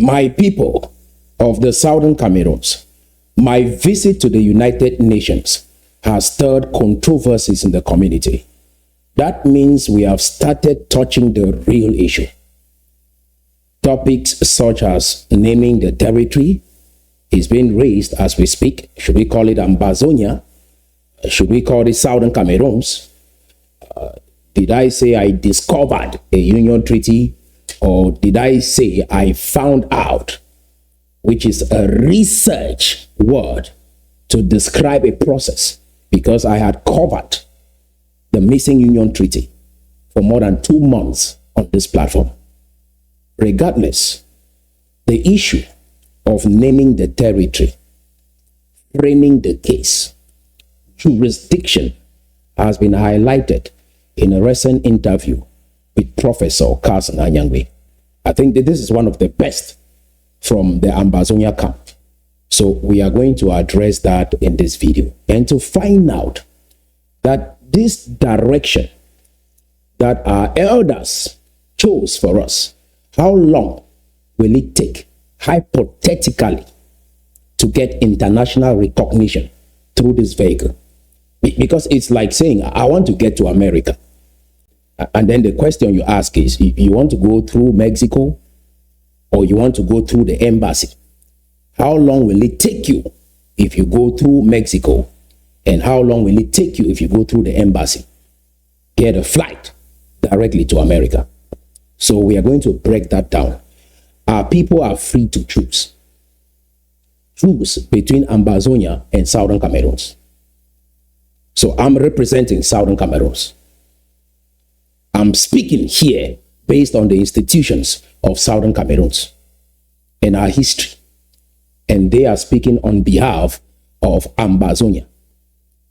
My people of the Southern Cameroons, my visit to the United Nations has stirred controversies in the community. That means we have started touching the real issue. Topics such as naming the territory is being raised as we speak. Should we call it Ambazonia? Should we call it Southern Cameroons? Did I say I discovered a union treaty? Or did I say I found out, which is a research word to describe a process, because I had covered the missing union treaty for more than 2 months on this platform. Regardless, the issue of naming the territory, framing the case, jurisdiction has been highlighted in a recent interview with Professor Carson Anyangwe. I think that this is one of the best from the Ambazonia camp. So we are going to address that in this video, and to find out that this direction that our elders chose for us, how long will it take, hypothetically, to get international recognition through this vehicle? Because it's like saying, I want to get to America. And then the question you ask is, you want to go through Mexico or you want to go through the embassy? How long will it take you if you go through Mexico? And how long will it take you if you go through the embassy? Get a flight directly to America. So we are going to break that down. Our people are free to choose. Choose between Ambazonia and Southern Cameroons. So I'm representing Southern Cameroons. I'm speaking here based on the institutions of Southern Cameroons and our history. And they are speaking on behalf of Ambazonia,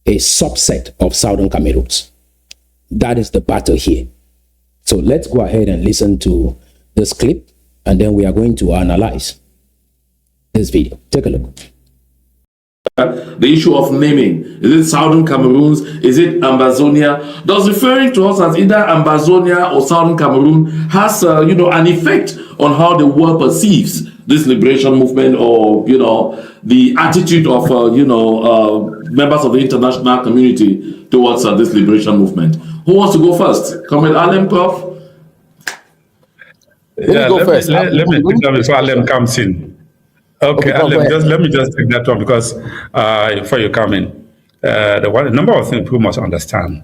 a subset of Southern Cameroons. That is the battle here. So let's go ahead and listen to this clip, and then we are going to analyze this video. Take a look. The issue of naming, is it Southern Cameroons, is it Ambazonia? Does referring to us as either Ambazonia or Southern Cameroon has an effect on how the world perceives this liberation movement, or the attitude of members of the international community towards this liberation movement? Who wants to go first? Comrade Alem Koff? Yeah, let me take that before Alem comes in. Okay, let me just take that one, because before you come in, the number of things people must understand.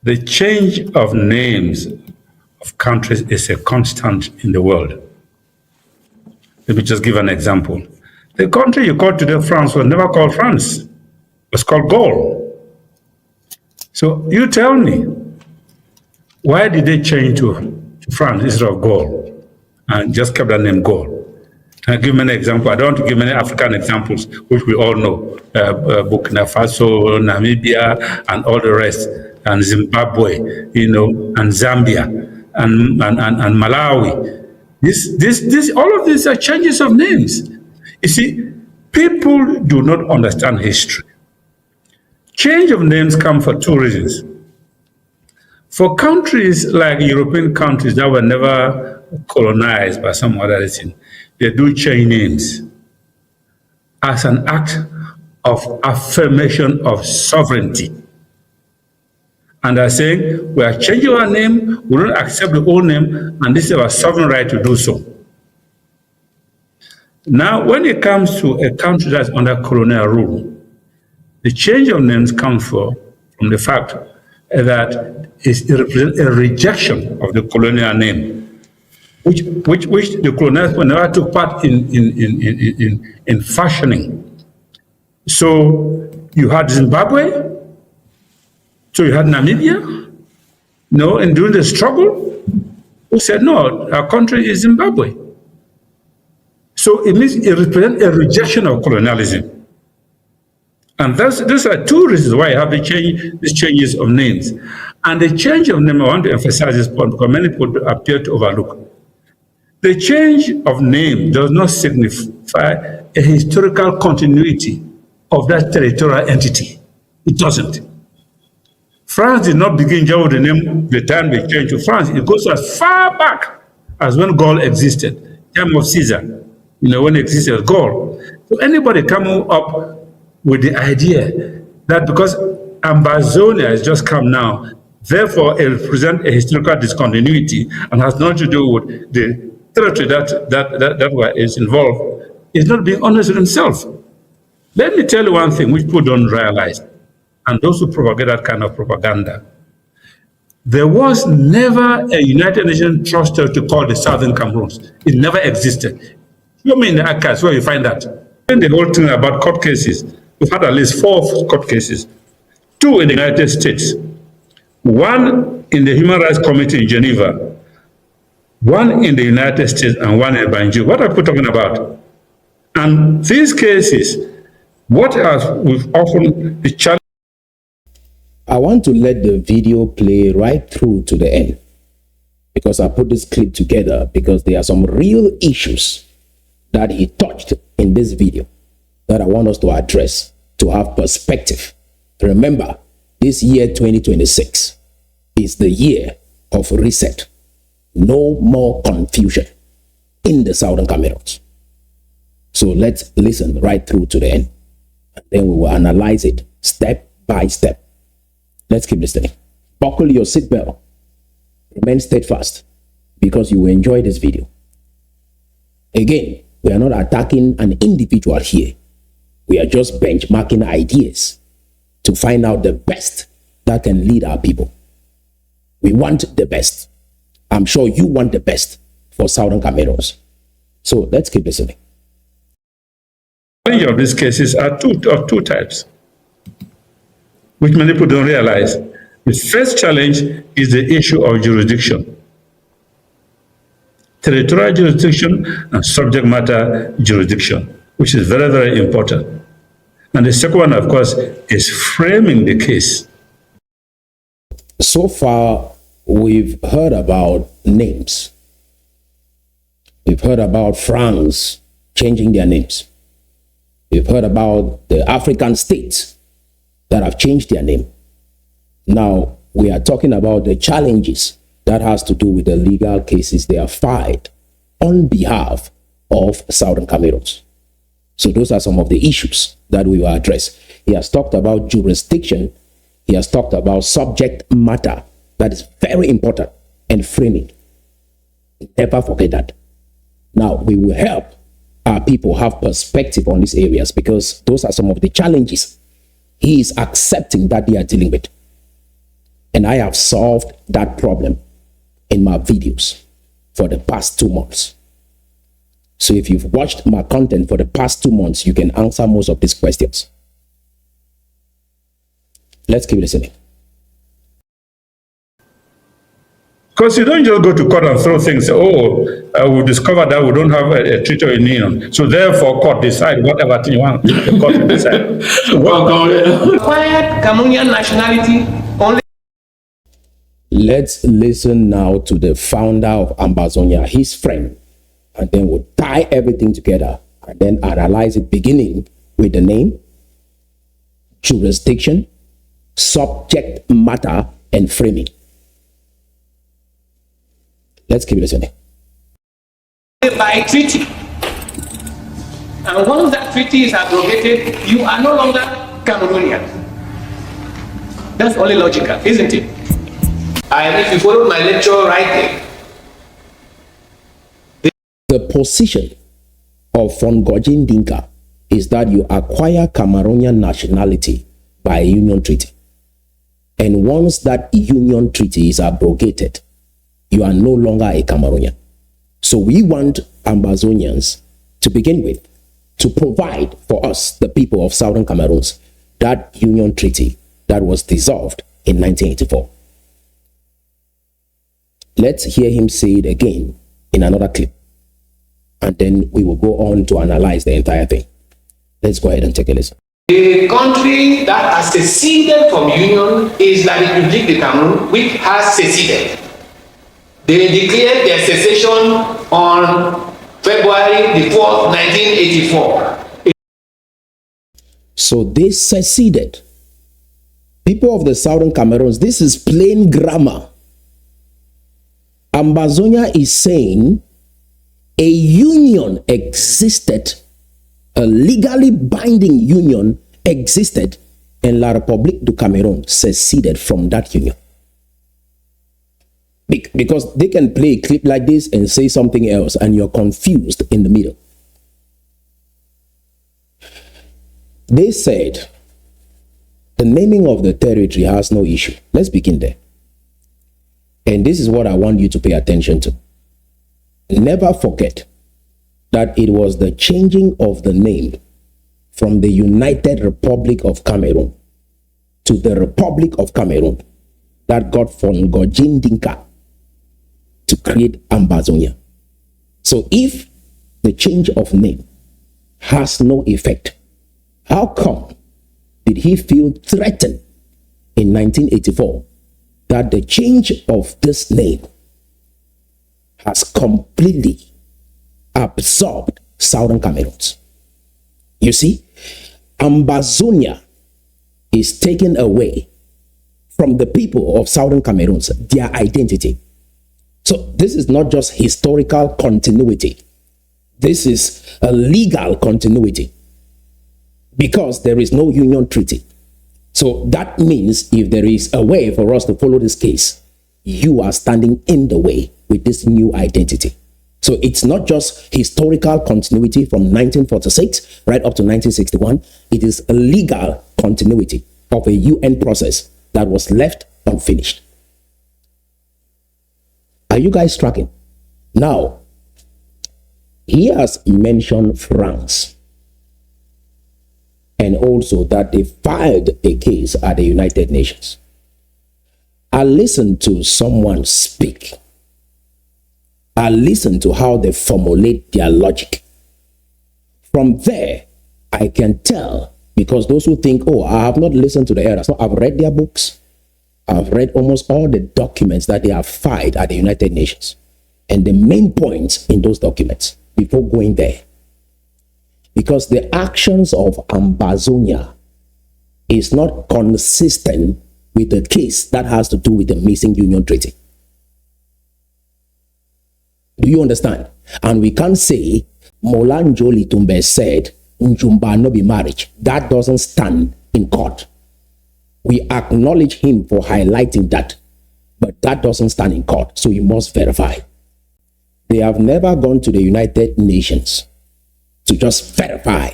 The change of names of countries is a constant in the world. Let me just give an example. The country you call today France was never called France. It was called Gaul. So you tell me, why did they change to France instead of Gaul and just kept the name Gaul? I'll give many examples. I don't want to give many African examples, which we all know. Burkina Faso, Namibia, and all the rest, and Zimbabwe, and Zambia, and Malawi. All of these are changes of names. You see, people do not understand history. Change of names come for two reasons. For countries like European countries that were never colonized by some other reason, they do change names as an act of affirmation of sovereignty. And they're saying, we are changing our name, we don't accept the old name, and this is our sovereign right to do so. Now, when it comes to a country that's under colonial rule, the change of names comes from the fact that it represents a rejection of the colonial name, which the colonials never took part in fashioning. So you had Zimbabwe, so you had Namibia, and during the struggle, who said, no, our country is Zimbabwe. So it means it represents a rejection of colonialism. And those are two reasons why you have these changes of names. And the change of name, I want to emphasize this point because many people appear to overlook. The change of name does not signify a historical continuity of that territorial entity. It doesn't. France did not begin just with the name the time they changed to France. It goes as far back as when Gaul existed. time of Caesar, when it existed as Gaul. So anybody coming up with the idea that because Ambazonia has just come now, therefore it represents a historical discontinuity and has nothing to do with the territory that is involved, is not being honest with himself. Let me tell you one thing which people don't realize, and those who propagate that kind of propaganda. There was never a United Nations trust territory called the Southern Cameroons. It never existed. Show me in the archives where you find that. And the whole thing about court cases, we've had at least 4 court cases. 2 in the United States, 1 in the Human Rights Committee in Geneva, 1 in the United States, and 1 in Banjul. What are people talking about? And these cases, what we've often the challenge. I want to let the video play right through to the end because I put this clip together because there are some real issues that he touched in this video that I want us to address, to have perspective. Remember, this year 2026 is the year of reset. No more confusion in the Southern Cameroons. So let's listen right through to the end, and then we will analyze it step by step. Let's keep listening. Buckle your seatbelt. Remain steadfast because you will enjoy this video. Again, we are not attacking an individual here. We are just benchmarking ideas to find out the best that can lead our people. We want the best. I'm sure you want the best for Southern Cameroons. So let's keep listening. Many of these cases are two types, which many people don't realize. The first challenge is the issue of jurisdiction. Territorial jurisdiction and subject matter jurisdiction, which is very, very important. And the second one, of course, is framing the case. So far, we've heard about names. We've heard about France changing their names. We've heard about the African states that have changed their name. Now, we are talking about the challenges that has to do with the legal cases they have filed on behalf of Southern Cameroons. So those are some of the issues that we will address. He has talked about jurisdiction. He has talked about subject matter. That is very important. And framing. Never forget that. Now, we will help our people have perspective on these areas because those are some of the challenges he is accepting that they are dealing with. And I have solved that problem in my videos for the past 2 months. So if you've watched my content for the past 2 months, you can answer most of these questions. Let's keep listening. Because you don't just go to court and throw things, we discovered that we don't have a treaty or a union. So therefore, court decide whatever thing you want, the court will decide. So Acquired Cameroonian nationality only. Let's listen now to the founder of Ambazonia, his friend, and then we'll tie everything together and then analyze it, beginning with the name, jurisdiction, subject matter, and framing. Let's keep listening. By treaty. And once that treaty is abrogated, you are no longer Cameroonian. That's only logical, isn't it? And if you follow my lecture right there, the position of Fongojin Dinka is that you acquire Cameroonian nationality by a union treaty. And once that union treaty is abrogated, you are no longer a Cameroonian. So we want Ambazonians to begin with to provide for us, the people of Southern Cameroons, that union treaty that was dissolved in 1984. Let's hear him say it again in another clip. And then we will go on to analyze the entire thing. Let's go ahead and take a listen. the country that has seceded from union is la République de Cameroon, which has seceded. They declared their secession on February the 4th, 1984. So they seceded. People of the Southern Cameroons, this is plain grammar. Ambazonia is saying A union existed, a legally binding union existed, and La République du Cameroun seceded from that union. Because they can play a clip like this and say something else, and you're confused in the middle. They said the naming of the territory has no issue. Let's begin there. And this is what I want you to pay attention to. Never forget that it was the changing of the name from the United Republic of Cameroon to the Republic of Cameroon that got from Ngojin Dinka to create Ambazonia. So if the change of name has no effect, how come did he feel threatened in 1984 that the change of this name has completely absorbed Southern Cameroons? You see, Ambazonia is taken away from the people of Southern Cameroons, their identity. So this is not just historical continuity. This is a legal continuity because there is no union treaty. So that means if there is a way for us to follow this case, you are standing in the way with this new identity. So it's not just historical continuity from 1946 right up to 1961. It is a legal continuity of a UN process that was left unfinished. Are you guys tracking? Now, he has mentioned France, and also that they filed a case at the United Nations. I listened to someone speak. I listened to how they formulate their logic. From there, I can tell, because those who think, oh, I have not listened to the elders. So I've read their books. I've read almost all the documents that they have filed at the United Nations. And the main points in those documents before going there. Because the actions of Ambazonia is not consistent with the case that has to do with the missing union treaty. Do you understand? And we can't say Molanjoli Tumbe said Njumba no be marriage. That doesn't stand in court. We acknowledge him for highlighting that, but that doesn't stand in court, so you must verify. They have never gone to the United Nations to just verify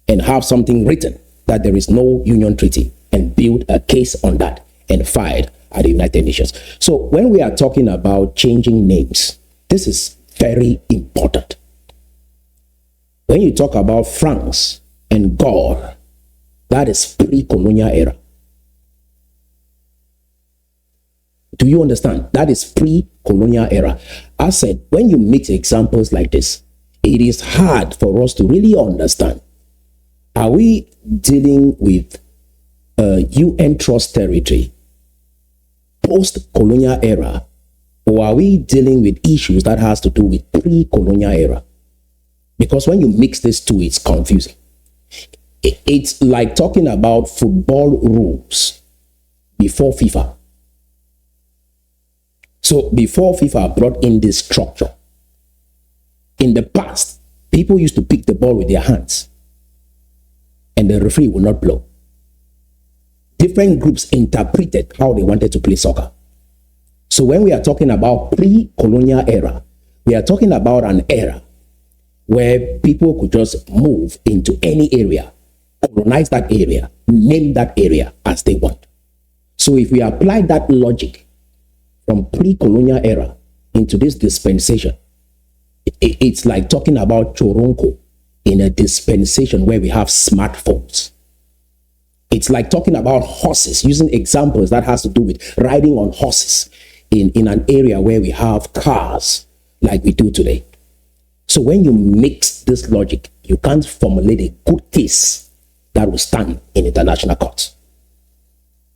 and have something written that there is no union treaty and build a case on that and filed at the United Nations. So when we are talking about changing names, this is very important. When you talk about France and Gaul, that is pre-colonial era. Do you understand? That is pre-colonial era. I said, when you mix examples like this, it is hard for us to really understand. Are we dealing with UN trust territory, post-colonial era, or are we dealing with issues that has to do with pre-colonial era? Because when you mix these two, it's confusing. It's like talking about football rules before FIFA. So before FIFA brought in this structure, in the past, people used to pick the ball with their hands and the referee would not blow. Different groups interpreted how they wanted to play soccer. So when we are talking about pre-colonial era, we are talking about an era where people could just move into any area, colonize that area, name that area as they want. So if we apply that logic from pre-colonial era into this dispensation, it's like talking about Choronko in a dispensation where we have smartphones. It's like talking about horses, using examples that has to do with riding on horses in an area where we have cars like we do today. So when you mix this logic, you can't formulate a good case that will stand in international courts.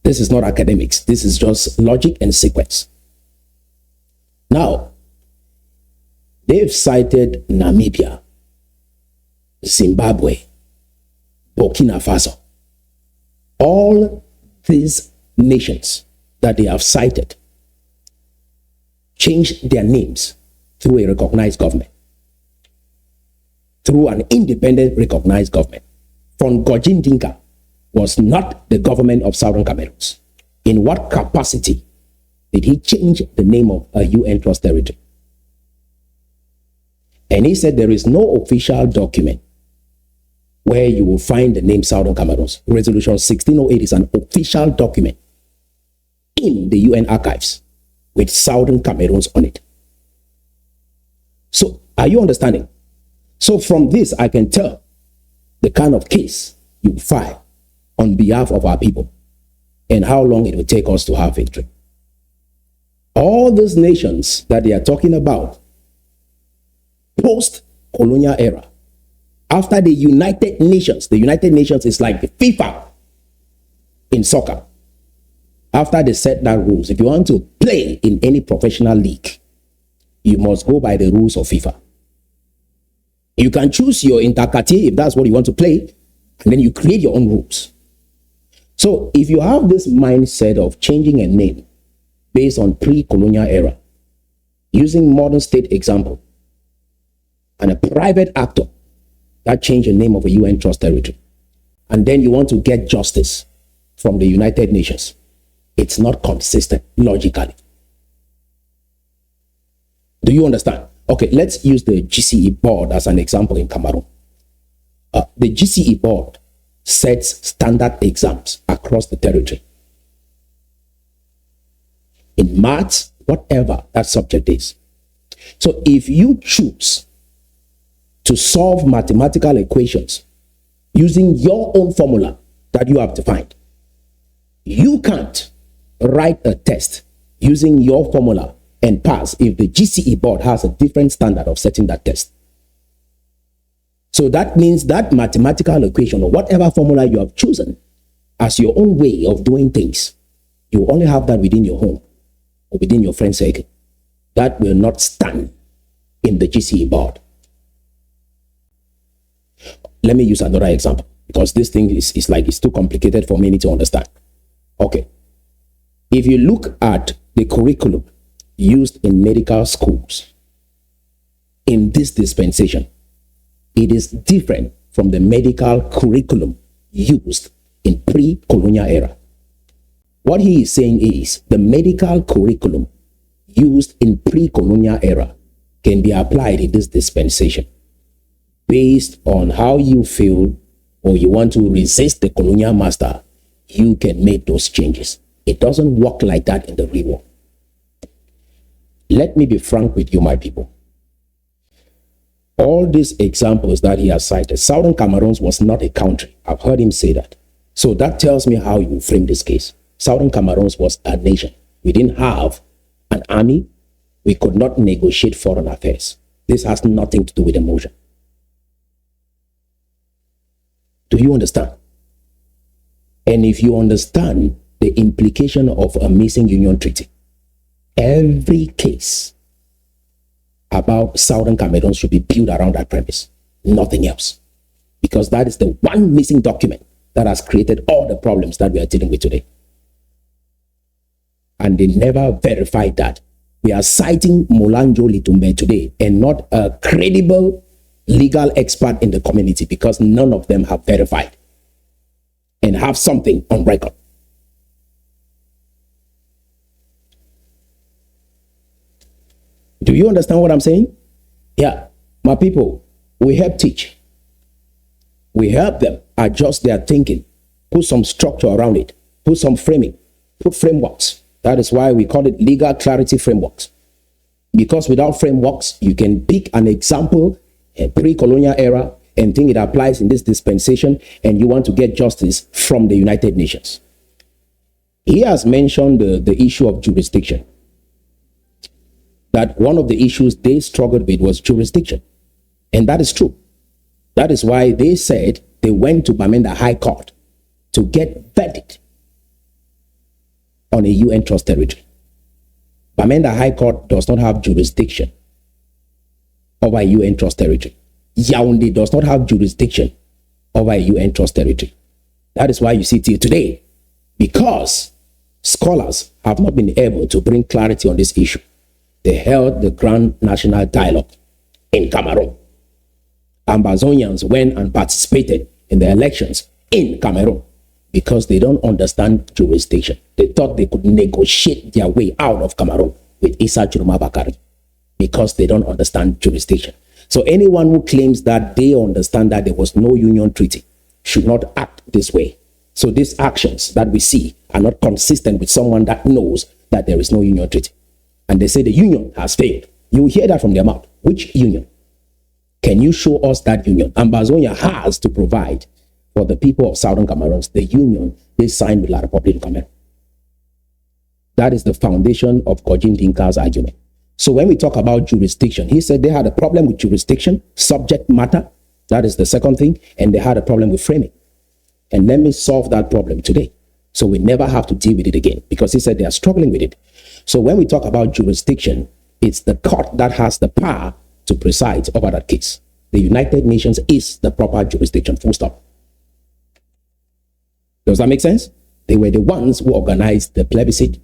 This is not academics. This is just logic and sequence. Now, they've cited Namibia, Zimbabwe, Burkina Faso. All these nations that they have cited changed their names through a recognized government. through an independent recognized government. Fongojin Dinka was not the government of Southern Cameroons. In what capacity did he change the name of a UN trust territory? And he said there is no official document where you will find the name Southern Cameroons. Resolution 1608 is an official document in the UN archives with Southern Cameroons on it. So, are you understanding? So from this, I can tell the kind of case you file on behalf of our people and how long it will take us to have victory. All these nations that they are talking about post-colonial era, after the United Nations is like the FIFA in soccer. After they set that rules, if you want to play in any professional league, you must go by the rules of FIFA. You can choose your interquartier if that's what you want to play, and then you create your own rules. So if you have this mindset of changing a name based on pre-colonial era, using modern state example, and a private actor that changed the name of a UN trust territory, and then you want to get justice from the United Nations, it's not consistent logically. Do you understand? Okay, let's use the GCE board as an example in Cameroon. The GCE board sets standard exams across the territory. In maths, whatever that subject is. So if you choose to solve mathematical equations using your own formula that you have defined, you can't write a test using your formula and pass if the GCE board has a different standard of setting that test. So that means that mathematical equation or whatever formula you have chosen as your own way of doing things, you only have that within your home or within your friend circle. That will not stand in the GCE board. Let me use another example because this thing is like it's too complicated for many to understand. Okay. If you look at the curriculum used in medical schools in this dispensation, it is different from the medical curriculum used in pre-colonial era. What he is saying is the medical curriculum used in pre-colonial era can be applied in this dispensation based on how you feel or you want to resist the colonial master. You can make those changes. It doesn't work like that in the real world. Let me be frank with you, my people. All these examples that he has cited, Southern Cameroons was not a country. I've heard him say that. So that tells me how you frame this case. Southern Cameroons was a nation. We didn't have an army. We could not negotiate foreign affairs. This has nothing to do with emotion. Do you understand? And if you understand the implication of a missing union treaty, every case about Southern Cameroon should be built around that premise, nothing else. Because that is the one missing document that has created all the problems that we are dealing with today. And they never verified that. We are citing Molanjo Litumbe today and not a credible legal expert in the community because none of them have verified and have something on record. Do you understand what I'm saying? Yeah, my people, we help teach. We help them adjust their thinking, put some structure around it, put some framing, put frameworks. That is why we call it legal clarity frameworks. Because without frameworks, you can pick an example, a pre-colonial era, and think it applies in this dispensation, and you want to get justice from the United Nations. He has mentioned the issue of jurisdiction. That one of the issues they struggled with was jurisdiction. And that is true. That is why they said they went to Bamenda High Court to get verdict on a UN trust territory. Bamenda High Court does not have jurisdiction over a UN trust territory. Yaoundé does not have jurisdiction over a UN trust territory. That is why you see till today, because scholars have not been able to bring clarity on this issue. They held the Grand National Dialogue in Cameroon. Ambazonians went and participated in the elections in Cameroon because they don't understand jurisdiction. They thought they could negotiate their way out of Cameroon with Issa Juruma Bakari because they don't understand jurisdiction. So anyone who claims that they understand that there was no union treaty should not act this way. So these actions that we see are not consistent with someone that knows that there is no union treaty. And they say the union has failed. You will hear that from their mouth. Which union? Can you show us that union? Ambazonia has to provide for the people of Southern Cameroons the union they signed with La Republic of Cameroon. That is the foundation of Kojin Dinka's argument. So when we talk about jurisdiction, he said they had a problem with jurisdiction, subject matter. That is the second thing. And they had a problem with framing. And let me solve that problem today, so we never have to deal with it again, because he said they are struggling with it. So when we talk about jurisdiction, it's the court that has the power to preside over that case. The United Nations is the proper jurisdiction, full stop. Does that make sense? They were the ones who organized the plebiscite.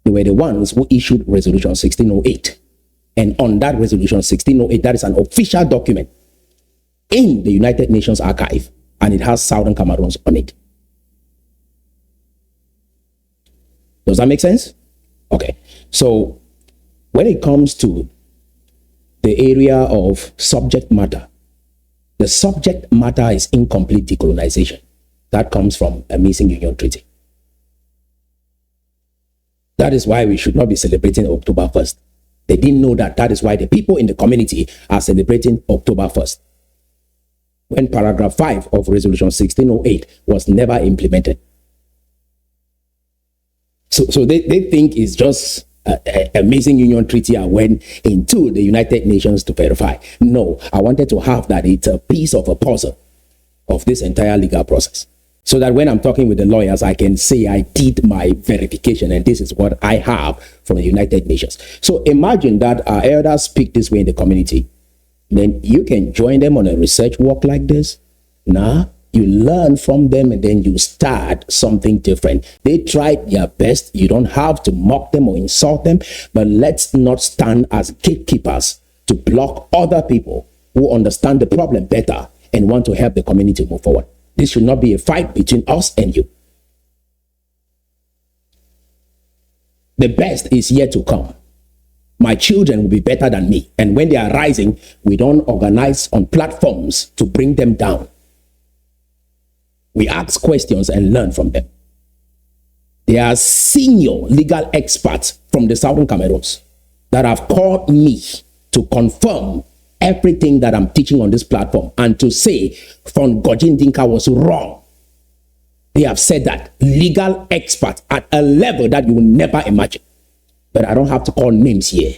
They were the ones who issued Resolution 1608. And on that Resolution 1608, that is an official document in the United Nations archive, and it has Southern Cameroons on it. Does that make sense? Okay. So when it comes to the area of subject matter, the subject matter is incomplete decolonization. That comes from a missing union treaty. That is why we should not be celebrating October 1st. They didn't know that. That is why the people in the community are celebrating October 1st. When paragraph 5 of Resolution 1608 was never implemented. So they think it's just a missing union treaty and went into the United Nations to verify. No, I wanted to have that. It's a piece of a puzzle of this entire legal process. So that when I'm talking with the lawyers, I can say I did my verification and this is what I have from the United Nations. So imagine that our elders speak this way in the community. Then you can join them on a research work like this. Nah, you learn from them and then you start something different. They tried their best. You don't have to mock them or insult them, but let's not stand as gatekeepers to block other people who understand the problem better and want to help the community move forward. This should not be a fight between us and you. The best is yet to come. My children will be better than me. And when they are rising, we don't organize on platforms to bring them down. We ask questions and learn from them. There are senior legal experts from the Southern Cameroons that have called me to confirm everything that I'm teaching on this platform and to say Von Kojin Dinka was wrong. They have said that. Legal experts at a level that you will never imagine. But I don't have to call names here.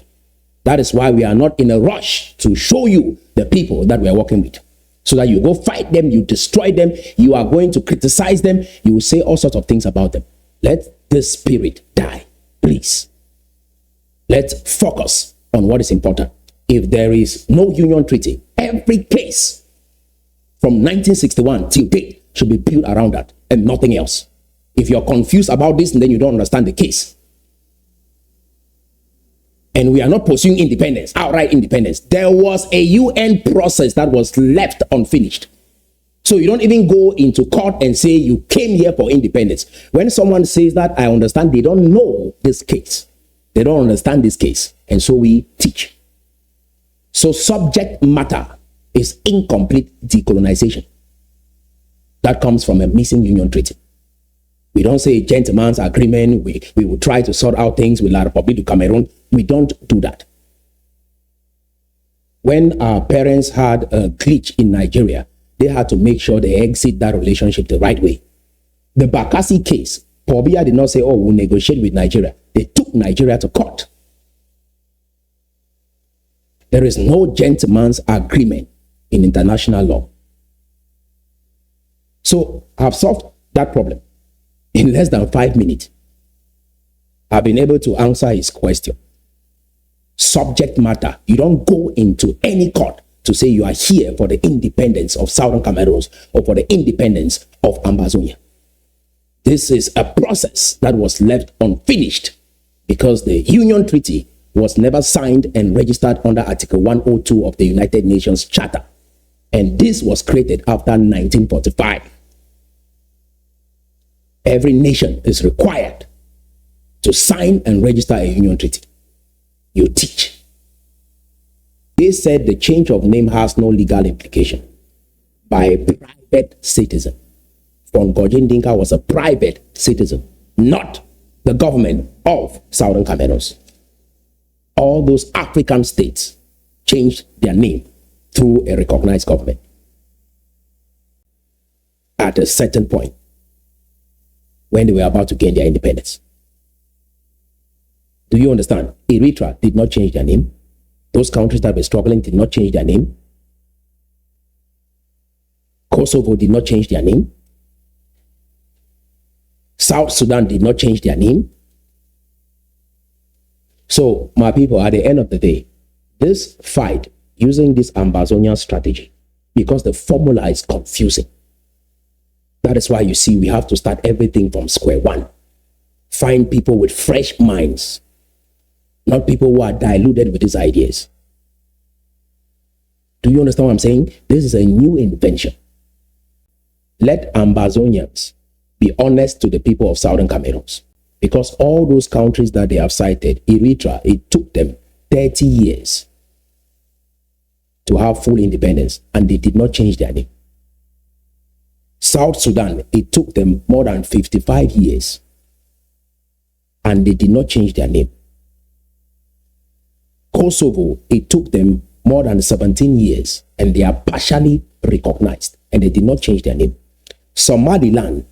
That is why we are not in a rush to show you the people that we are working with. So that you go fight them, you destroy them, you are going to criticize them, you will say all sorts of things about them. Let this spirit die, please. Let's focus on what is important. If there is no union treaty, every case from 1961 till date should be built around that and nothing else. If you're confused about this and then you don't understand the case, and we are not pursuing independence, outright independence. There was a UN process that was left unfinished. So you don't even go into court and say you came here for independence. When someone says that, I understand they don't know this case. They don't understand this case. And so we teach. So subject matter is incomplete decolonization. That comes from a missing union treaty. We don't say gentleman's agreement. We will try to sort out things with La Republic of Cameroon. We don't do that. When our parents had a glitch in Nigeria, they had to make sure they exit that relationship the right way. The Bakassi case, Paul Biya did not say, oh, we'll negotiate with Nigeria. They took Nigeria to court. There is no gentleman's agreement in international law. So I've solved that problem. In less than 5 minutes, I've been able to answer his question. Subject matter. You don't go into any court to say you are here for the independence of Southern Cameroons or for the independence of Ambazonia. This is a process that was left unfinished because the Union Treaty was never signed and registered under Article 102 of the United Nations Charter. And this was created after 1945. Every nation is required to sign and register a union treaty. You teach. They said the change of name has no legal implication by a private citizen. Fongoje Ndinka was a private citizen, not the government of Southern Cameroons. All those African states changed their name through a recognized government at a certain point when they were about to gain their independence. Do you understand? Eritrea did not change their name. Those countries that were struggling did not change their name. Kosovo did not change their name. South Sudan did not change their name. So, my people, at the end of the day, this fight using this Ambazonia strategy, because the formula is confusing. That is why you see we have to start everything from square one. Find people with fresh minds, not people who are diluted with these ideas. Do you understand what I'm saying? This is a new invention. Let Ambazonians be honest to the people of Southern Cameroons. Because all those countries that they have cited, Eritrea, it took them 30 years to have full independence, and they did not change their name. South Sudan, it took them more than 55 years, and they did not change their name. Kosovo, it took them more than 17 years, and they are partially recognized, and they did not change their name. Somaliland,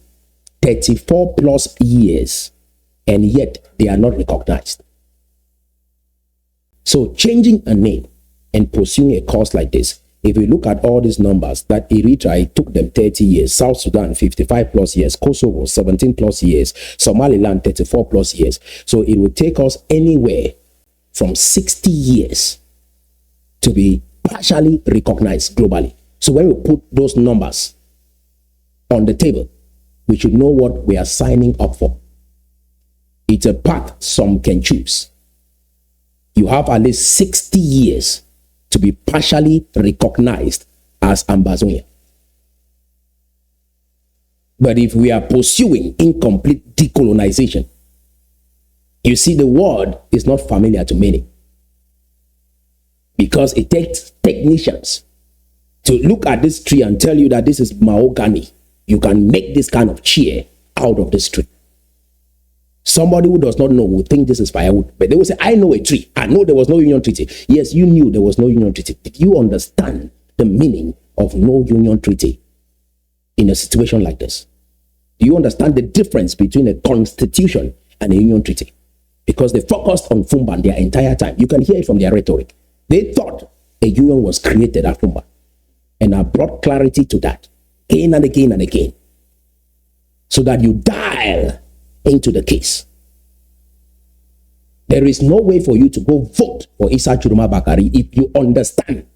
34 plus years, and yet they are not recognized. So changing a name and pursuing a cause like this, if you look at all these numbers, that Eritrea, it took them 30 years, South Sudan 55 plus years, Kosovo 17 plus years, Somaliland 34 plus years. So it would take us anywhere from 60 years to be partially recognized globally. So when we put those numbers on the table, we should know what we are signing up for. It's a path some can choose. You have at least 60 years to be partially recognized as Ambazonia. But if we are pursuing incomplete decolonization, you see, the word is not familiar to many, because it takes technicians to look at this tree and tell you that this is mahogany. You can make this kind of chair out of this tree. Somebody who does not know will think this is firewood, but they will say, I know a tree. I know there was no union treaty. Yes, you knew there was no union treaty. Did you understand the meaning of no union treaty in a situation like this? Do you understand the difference between a constitution and a union treaty? Because they focused on Fumban their entire time. You can hear it from their rhetoric. They thought a union was created at Fumban. And I brought clarity to that again and again and again, so that you dial into the case. There is no way for you to go vote for Issa Churuma Bakari if you understand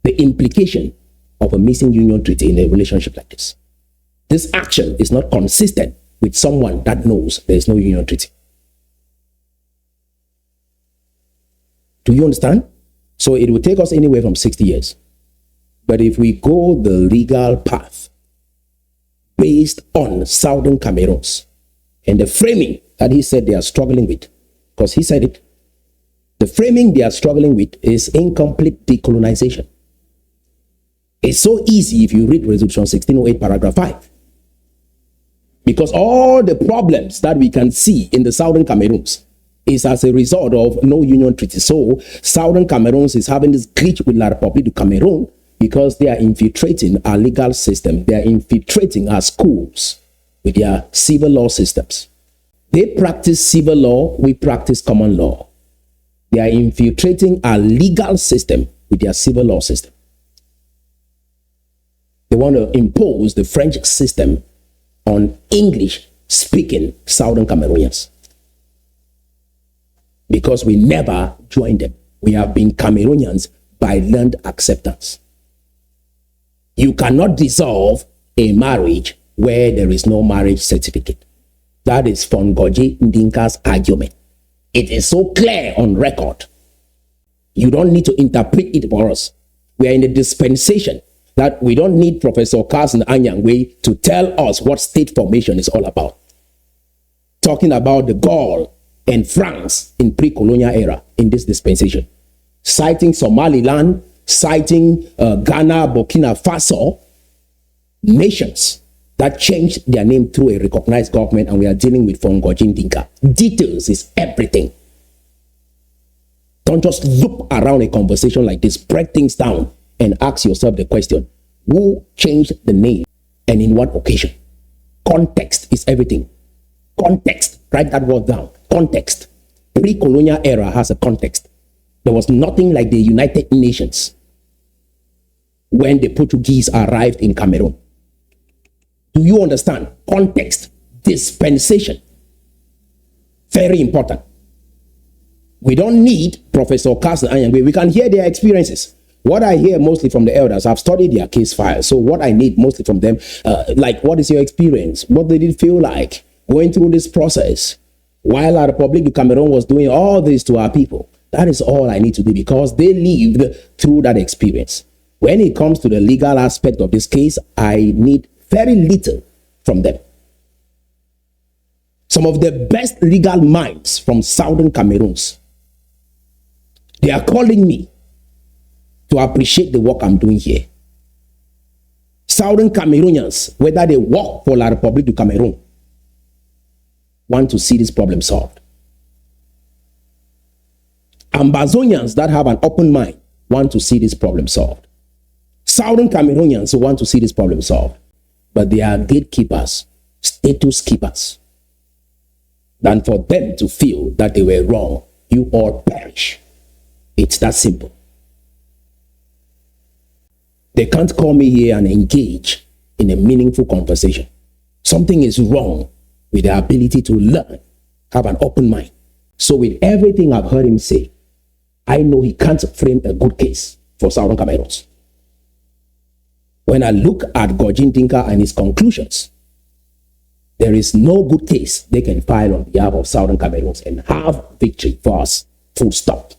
the implication of a missing union treaty in a relationship like this. This action is not consistent with someone that knows there is no union treaty. Do you understand? So it will take us anywhere from 60 years. But if we go the legal path based on Southern Cameroons and the framing that he said they are struggling with, because he said it, the framing they are struggling with is incomplete decolonization. It's so easy if you read Resolution 1608, paragraph 5. Because all the problems that we can see in the Southern Cameroons is as a result of no union treaty. So Southern Cameroons is having this glitch with La République du Cameroon because they are infiltrating our legal system. They are infiltrating our schools with their civil law systems. They practice civil law, we practice common law. They are infiltrating our legal system with their civil law system. They want to impose the French system on English-speaking Southern Cameroonians. Because we never joined them. We have been Cameroonians by learned acceptance. You cannot dissolve a marriage where there is no marriage certificate. That is Fongoje Ndinka's argument. It is so clear on record. You don't need to interpret it for us. We are in a dispensation that we don't need Professor Carson Anyangwe to tell us what state formation is all about. Talking about the Gaul and France in pre-colonial era in this dispensation. Citing Somaliland, citing Ghana, Burkina Faso, nations that changed their name through a recognized government, and we are dealing with Fongojin Dinka. Details is everything. Don't just loop around a conversation like this. Break things down and ask yourself the question, who changed the name and in what occasion? Context is everything. Context, write that word down. Context. Pre-colonial era has a context. There was nothing like the United Nations when the Portuguese arrived in Cameroon. Do you understand? Context. Dispensation. Very important. We don't need Professor Carson Anyangwe. We can hear their experiences. What I hear mostly from the elders, I've studied their case files. So what I need mostly from them, like, what is your experience? What did it feel like going through this process while our Republic of Cameroon was doing all this to our people? That is all I need to do, because they lived through that experience. When it comes to the legal aspect of this case, I need very little from them. Some of the best legal minds from Southern Cameroons, they are calling me to appreciate the work I'm doing here. Southern Cameroonians, whether they work for La Republique du Cameroon, want to see this problem solved. Ambazonians that have an open mind want to see this problem solved. Southern Cameroonians want to see this problem solved. But they are gatekeepers, status keepers. Than for them to feel that they were wrong, you all perish. It's that simple. They can't call me here and engage in a meaningful conversation. Something is wrong with their ability to learn, have an open mind. So with everything I've heard him say, I know he can't frame a good case for Southern Cameroons. When I look at Gojin Dinka and his conclusions, there is no good case they can file on behalf of Southern Cameroons and have victory for us, full stop.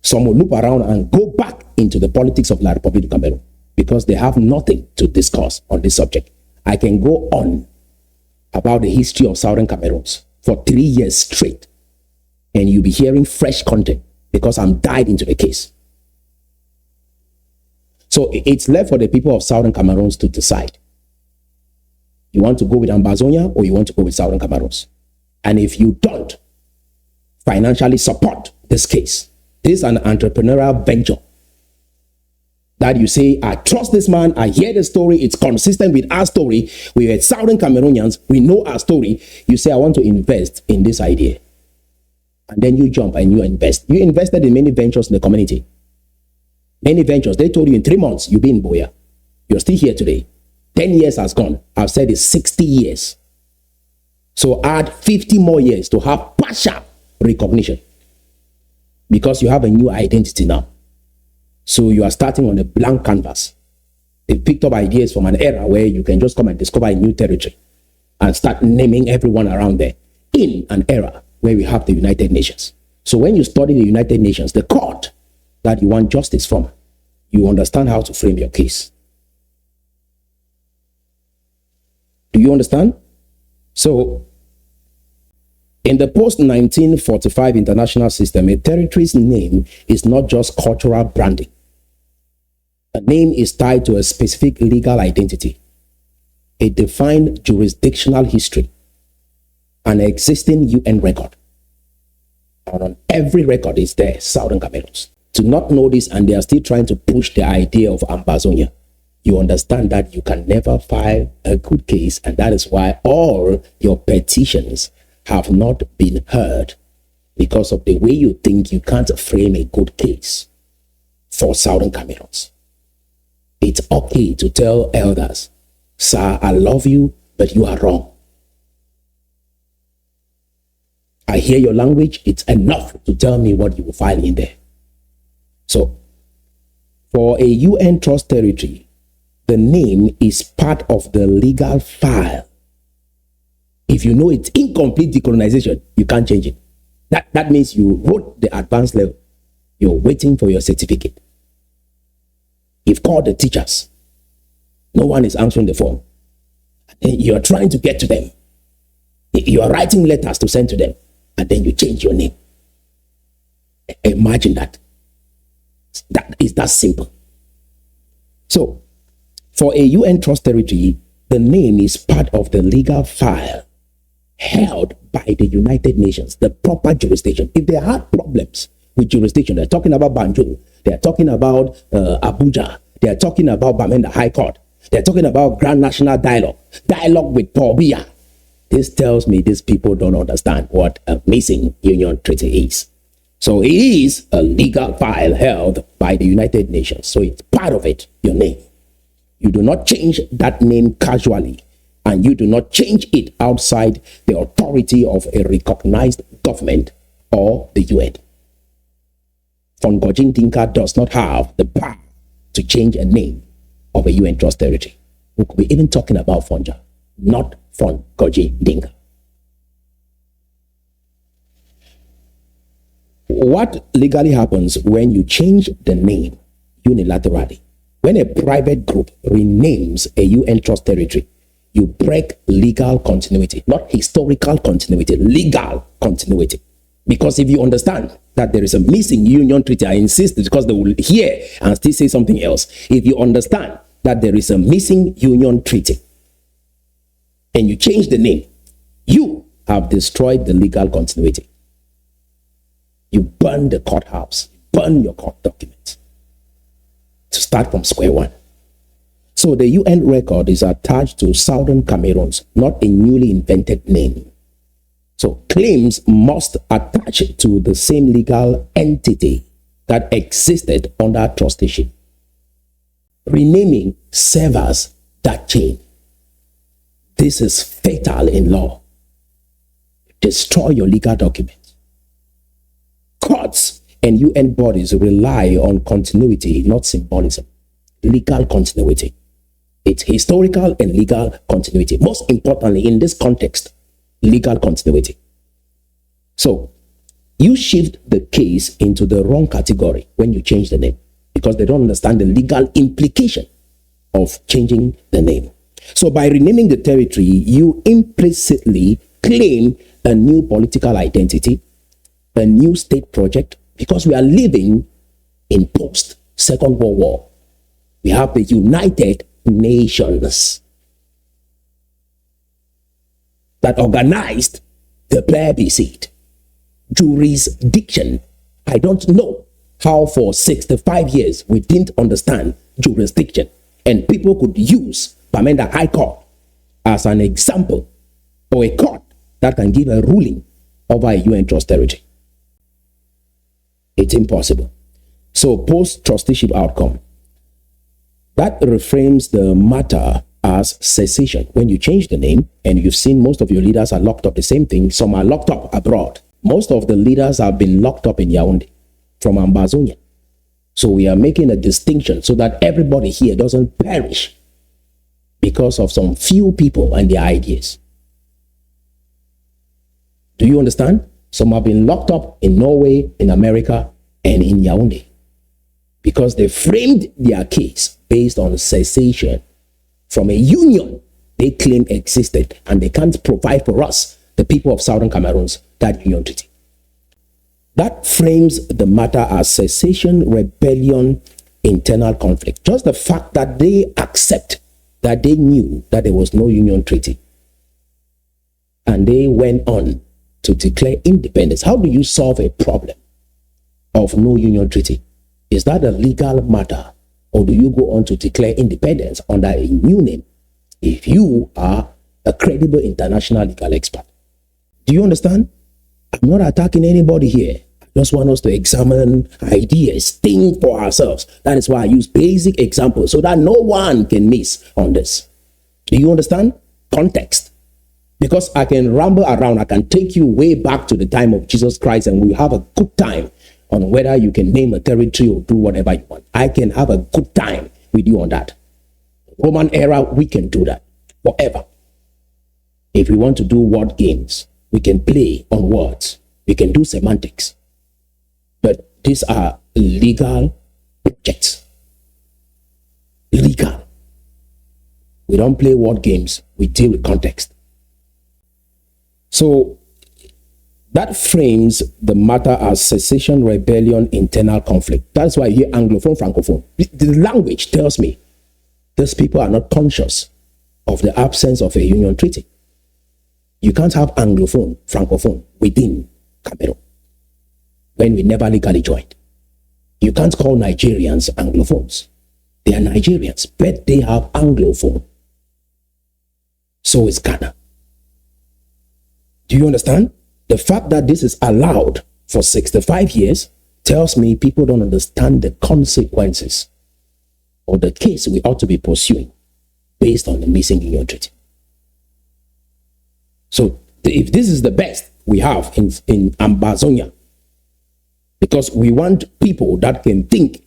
Some will loop around and go back into the politics of La Republique du Cameroon because they have nothing to discuss on this subject. I can go on about the history of Southern Cameroons for 3 years straight, and you'll be hearing fresh content because I'm dived into the case. So it's left for the people of Southern Cameroons to decide. You want to go with Ambazonia or you want to go with Southern Cameroons? And if you don't financially support this case, this is an entrepreneurial venture that you say, I trust this man, I hear the story, it's consistent with our story. We are Southern Cameroonians, we know our story. You say, I want to invest in this idea. And then you jump and you invest. You invested in many ventures in the community. Many ventures, they told you in 3 months, you'll be in Boya. You're still here today. 10 years has gone. I've said it's 60 years. So add 50 more years to have partial recognition. Because you have a new identity now. So you are starting on a blank canvas. They've picked up ideas from an era where you can just come and discover a new territory and start naming everyone around there in an era where we have the United Nations. So when you study the United Nations, the court that you want justice from, you understand how to frame your case. Do you understand? So, in the post-1945 international system, a territory's name is not just cultural branding. A name is tied to a specific legal identity, a defined jurisdictional history, an existing UN record. And on every record is there, Southern Cameroons. To not know this, and they are still trying to push the idea of Ambazonia, you understand that you can never file a good case, and that is why all your petitions have not been heard, because of the way you think you can't frame a good case for Southern Cameroons. It's okay to tell elders, sir, I love you, but you are wrong. I hear your language, it's enough to tell me what you will file in there. So, for a UN trust territory, the name is part of the legal file. If you know it's incomplete decolonization, you can't change it. That means you wrote the advanced level. You're waiting for your certificate. You've called the teachers. No one is answering the phone. And you're trying to get to them. You're writing letters to send to them. And then you change your name. Imagine that. That is that simple. So, for a UN trust territory, the name is part of the legal file held by the United Nations, the proper jurisdiction. If they had problems with jurisdiction, they're talking about Banjul, they're talking about Abuja, they're talking about Bamenda High Court, they're talking about Grand National Dialogue with Paul Biya. This tells me these people don't understand what a missing union treaty is. So it is a legal file held by the United Nations. So it's part of it, your name. You do not change that name casually, and you do not change it outside the authority of a recognized government or the UN. Von Gojin Dinka does not have the power to change a name of a UN trust territory. We could be even talking about Fonja, not Von Gojin Dinka. What legally happens when you change the name unilaterally? When a private group renames a UN trust territory, you break legal continuity, not historical continuity, legal continuity. Because if you understand that there is a missing union treaty, I insist because they will hear and still say something else. If you understand that there is a missing union treaty and you change the name, you have destroyed the legal continuity. You burn the courthouse, burn your court documents to start from square one. So the UN record is attached to Southern Cameroons, not a newly invented name. So claims must attach to the same legal entity that existed under trusteeship. Renaming severs that chain. This is fatal in law. Destroy your legal documents. Courts and UN bodies rely on continuity, not symbolism. Legal continuity. It's historical and legal continuity. Most importantly, in this context, legal continuity. So, you shift the case into the wrong category when you change the name because they don't understand the legal implication of changing the name. So, by renaming the territory, you implicitly claim a new political identity, a new state project, because we are living in post-Second World War. We have the United Nations that organized the plebiscite. Jurisdiction. I don't know how for 65 years we didn't understand jurisdiction, and people could use Bamenda High Court as an example or a court that can give a ruling over a UN trust territory. It's impossible. So post-trusteeship outcome, that reframes the matter as cessation. When you change the name, and you've seen most of your leaders are locked up, the same thing, some are locked up abroad. Most of the leaders have been locked up in Yaoundé from Ambazonia. So we are making a distinction so that everybody here doesn't perish because of some few people and their ideas. Do you understand? Some have been locked up in Norway, in America, and in Yaoundé because they framed their case based on cessation from a union they claim existed, and they can't provide for us, the people of Southern Cameroons, that union treaty. That frames the matter as cessation, rebellion, internal conflict. Just the fact that they accept that they knew that there was no union treaty and they went on to declare independence. How do you solve a problem of no union treaty? Is that a legal matter, or do you go on to declare independence under a new name if you are a credible international legal expert? Do you understand? I'm not attacking anybody here. I just want us to examine ideas, think for ourselves. That is why I use basic examples so that no one can miss on this. Do you understand? Context. Because I can ramble around, I can take you way back to the time of Jesus Christ, and we'll have a good time on whether you can name a territory or do whatever you want. I can have a good time with you on that. Roman era, we can do that forever. If we want to do word games, we can play on words. We can do semantics. But these are legal projects. Legal. We don't play word games. We deal with context. So that frames the matter as secession, rebellion, internal conflict. That's why I hear Anglophone, Francophone. The language tells me these people are not conscious of the absence of a union treaty. You can't have Anglophone, Francophone within Cameroon when we never legally joined. You can't call Nigerians Anglophones. They are Nigerians, but they have Anglophone. So is Ghana. Do you understand? The fact that this is allowed for 65 years tells me people don't understand the consequences of the case we ought to be pursuing based on the missing union treaty. So if this is the best we have in Ambazonia, because we want people that can think,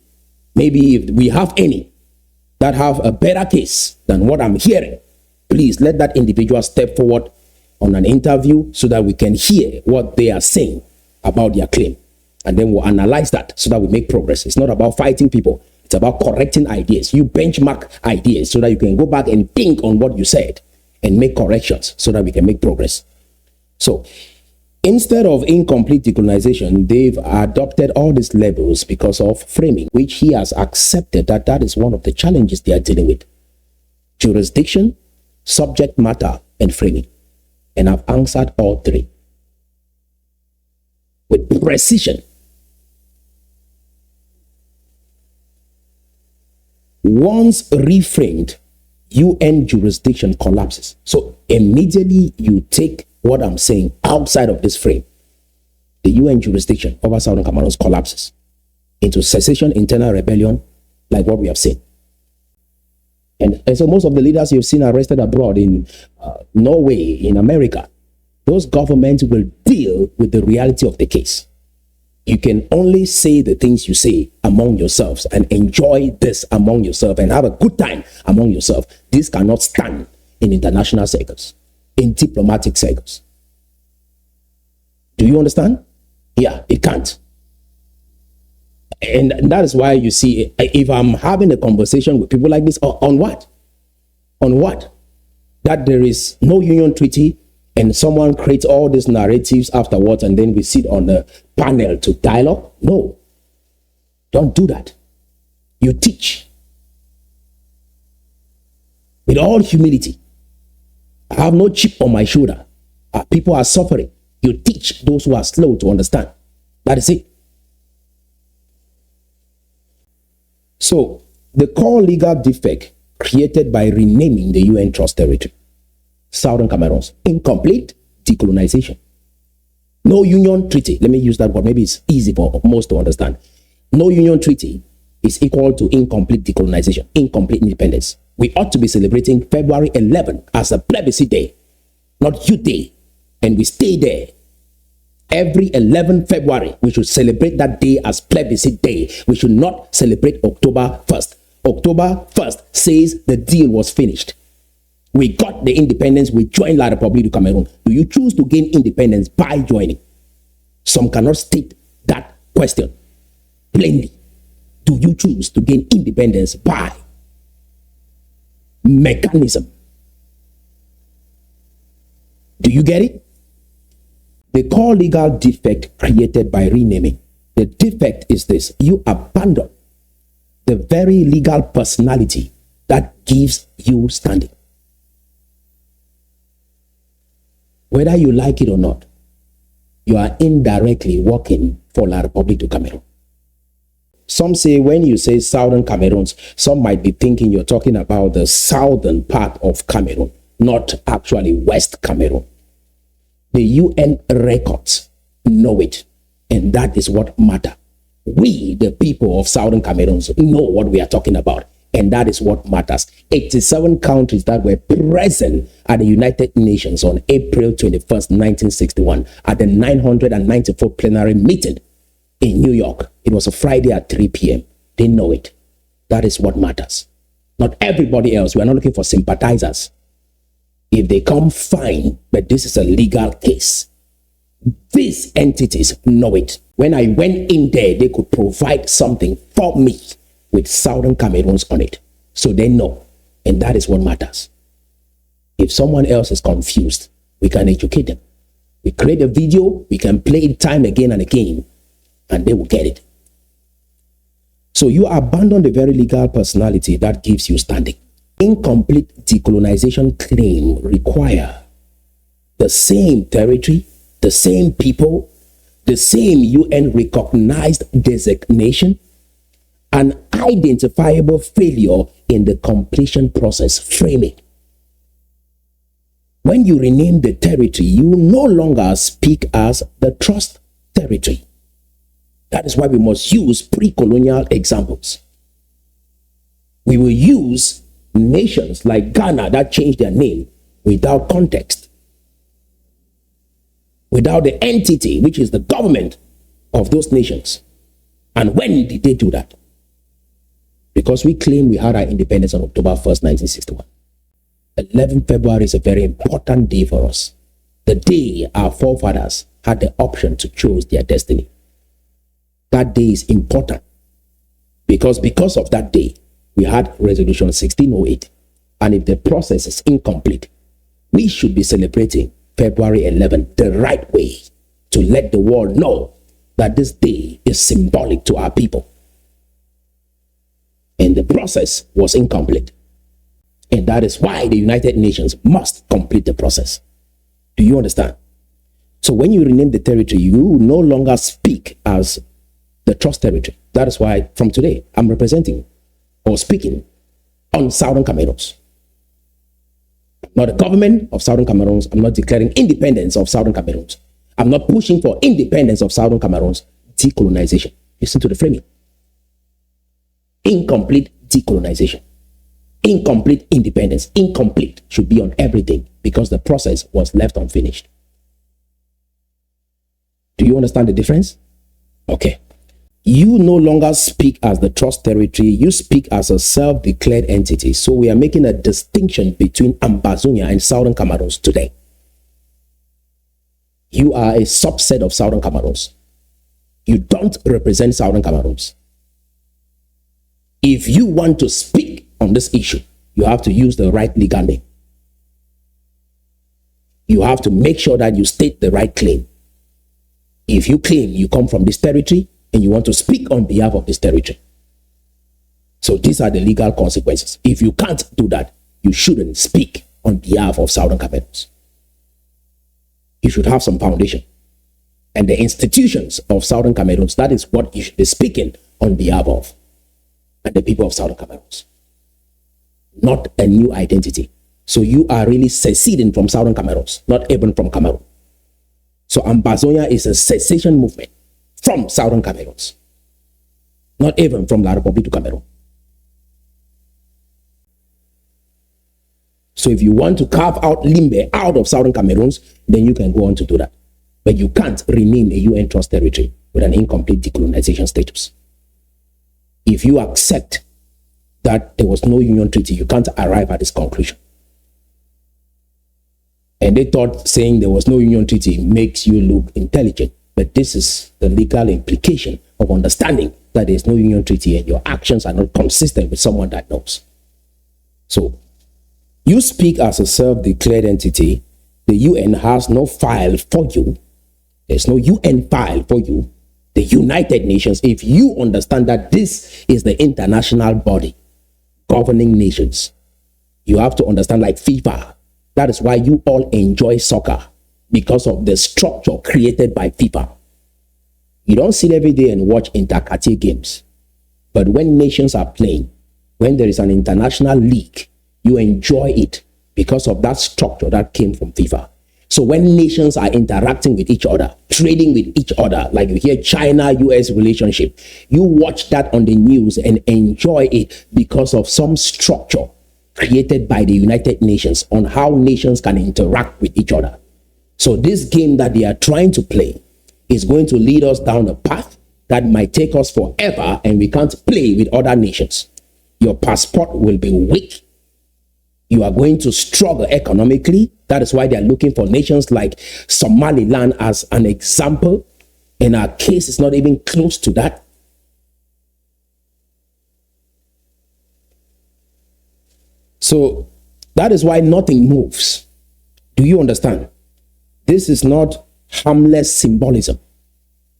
maybe if we have any that have a better case than what I'm hearing, please let that individual step forward on an interview so that we can hear what they are saying about their claim. And then we'll analyze that so that we make progress. It's not about fighting people. It's about correcting ideas. You benchmark ideas so that you can go back and think on what you said and make corrections so that we can make progress. So instead of incomplete decolonization, they've adopted all these labels because of framing, which he has accepted that is one of the challenges they are dealing with. Jurisdiction, subject matter, and framing. And I've answered all three with precision. Once reframed, UN jurisdiction collapses. So immediately you take what I'm saying outside of this frame, the UN jurisdiction over Southern Cameroons collapses into secession, internal rebellion, like what we have seen. And so most of the leaders you've seen arrested abroad in Norway, in America, those governments will deal with the reality of the case. You can only say the things you say among yourselves and enjoy this among yourself and have a good time among yourself. This cannot stand in international circles, in diplomatic circles. Do you understand? Yeah, it can't. And that is why you see, if I'm having a conversation with people like this, on what? On what? That there is no union treaty and someone creates all these narratives afterwards and then we sit on the panel to dialogue? No. Don't do that. You teach. With all humility. I have no chip on my shoulder. People are suffering. You teach those who are slow to understand. That is it. So, the core legal defect created by renaming the UN Trust Territory, Southern Cameroons, incomplete decolonization. No union treaty. Let me use that word. Maybe it's easy for most to understand. No union treaty is equal to incomplete decolonization, incomplete independence. We ought to be celebrating February 11 as a plebiscite day, not youth day. And we stay there. Every 11 February, we should celebrate that day as plebiscite day. We should not celebrate October 1st. October 1st says the deal was finished. We got the independence. We joined La République du Cameroun. Do you choose to gain independence by joining? Some cannot state that question plainly. Do you choose to gain independence by mechanism? Do you get it? The core legal defect created by renaming. The defect is this: you abandon the very legal personality that gives you standing. Whether you like it or not, you are indirectly working for La République du Cameroun. Some say when you say Southern Cameroons, some might be thinking you're talking about the southern part of Cameroon, not actually West Cameroon. The UN records know it, and that is what matters. We, the people of Southern Cameroons, know what we are talking about, and that is what matters. 87 countries that were present at the United Nations on April 21st, 1961, at the 994th plenary meeting in New York. It was a Friday at 3 p.m. They know it. That is what matters. Not everybody else. We are not looking for sympathizers. If they come, fine, but this is a legal case. These entities know it. When I went in there, they could provide something for me with Southern Cameroons on it. So they know. And that is what matters. If someone else is confused, we can educate them. We create a video, we can play it time again and again, and they will get it. So you abandon the very legal personality that gives you standing. Incomplete decolonization claim require the same territory, the same people, the same UN recognized designation, an identifiable failure in the completion process framing. When you rename the territory, you no longer speak as the trust territory. That is why we must use pre-colonial examples. We will use nations like Ghana that changed their name without context, without the entity, which is the government of those nations. And when did they do that? Because we claim we had our independence on October 1st, 1961. 11 February is a very important day for us. The day our forefathers had the option to choose their destiny. That day is important because of that day, we had Resolution 1608. And if the process is incomplete, we should be celebrating February 11th the right way to let the world know that this day is symbolic to our people. And the process was incomplete. And that is why the United Nations must complete the process. Do you understand? So when you rename the territory, you no longer speak as the trust territory. That is why from today, I'm representing or speaking on Southern Cameroons. Not the government of Southern Cameroons. I'm not declaring independence of Southern Cameroons. I'm not pushing for independence of Southern Cameroons. Decolonization. Listen to the framing. Incomplete decolonization. Incomplete independence. Incomplete should be on everything because the process was left unfinished. Do you understand the difference? Okay. You no longer speak as the trust territory. You speak as a self-declared entity. So we are making a distinction between Ambazonia and Southern Cameroons today. You are a subset of Southern Cameroons. You don't represent Southern Cameroons. If you want to speak on this issue, you have to use the right legal name. You have to make sure that you state the right claim. If you claim you come from this territory and you want to speak on behalf of this territory. So these are the legal consequences. If you can't do that, you shouldn't speak on behalf of Southern Cameroons. You should have some foundation. And the institutions of Southern Cameroons, that is what you should be speaking on behalf of. And the people of Southern Cameroons. Not a new identity. So you are really seceding from Southern Cameroons, not even from Cameroon. So Ambazonia is a secession movement from Southern Cameroons, not even from La République du Cameroon. So if you want to carve out Limbe out of Southern Cameroons, then you can go on to do that. But you can't rename a UN trust territory with an incomplete decolonization status. If you accept that there was no union treaty, you can't arrive at this conclusion. And they thought saying there was no union treaty makes you look intelligent. But this is the legal implication of understanding that there is no union treaty and your actions are not consistent with someone that knows. So you speak as a self-declared entity. The UN has no file for you. There's no UN file for you. The United Nations, if you understand that this is the international body governing nations, you have to understand, like FIFA, that is why you all enjoy soccer, because of the structure created by FIFA. You don't sit every day and watch inter-cartier games. But when nations are playing, when there is an international league, you enjoy it because of that structure that came from FIFA. So when nations are interacting with each other, trading with each other, like you hear China-US relationship, you watch that on the news and enjoy it because of some structure created by the United Nations on how nations can interact with each other. So this game that they are trying to play is going to lead us down a path that might take us forever, and we can't play with other nations. Your passport will be weak. You are going to struggle economically. That is why they are looking for nations like Somaliland as an example. And our case is not even close to that. So that is why nothing moves. Do you understand? This is not harmless symbolism.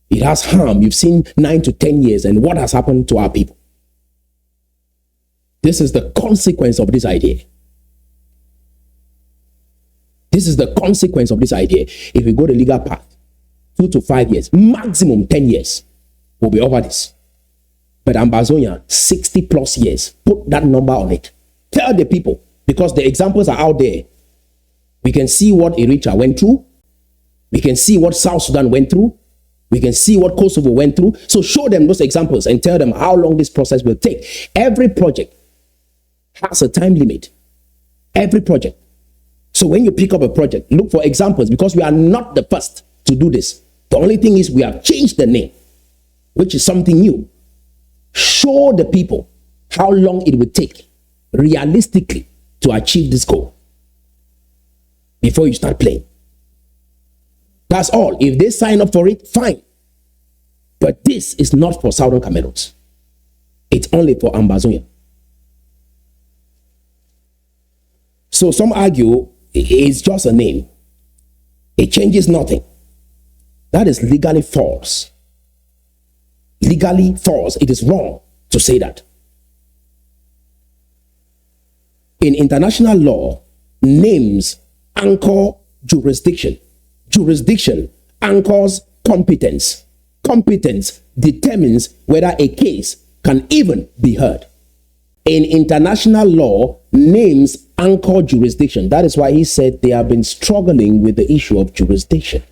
It has harm. You've seen 9 to 10 years and what has happened to our people. This is the consequence of this idea. This is the consequence of this idea. If we go the legal path, 2 to 5 years, maximum 10 years, will be over this. But Ambazonia, 60 plus years. Put that number on it. Tell the people, because the examples are out there. We can see what Eritrea went through. We can see what South Sudan went through. We can see what Kosovo went through. So show them those examples and tell them how long this process will take. Every project has a time limit. Every project. So when you pick up a project, look for examples, because we are not the first to do this. The only thing is we have changed the name, which is something new. Show the people how long it would take realistically to achieve this goal before you start playing. That's all. If they sign up for it, fine. But this is not for Southern Cameroons. It's only for Ambazonia. So some argue it's just a name. It changes nothing. That is legally false. Legally false. It is wrong to say that. In international law, names anchor jurisdiction. Jurisdiction anchors competence. Competence determines whether a case can even be heard. In international law, names anchor jurisdiction. That is why he said they have been struggling with the issue of jurisdiction.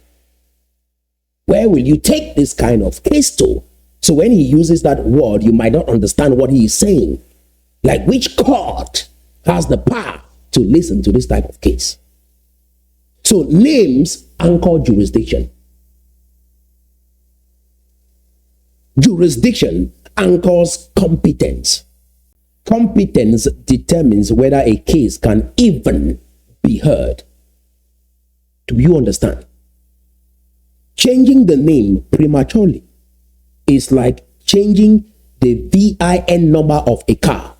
Where will you take this kind of case to? So when he uses that word, you might not understand what he is saying. Like, which court has the power to listen to this type of case? So names anchor jurisdiction. Jurisdiction anchors competence. Competence determines whether a case can even be heard. Do you understand? Changing the name prematurely is like changing the VIN number of a car.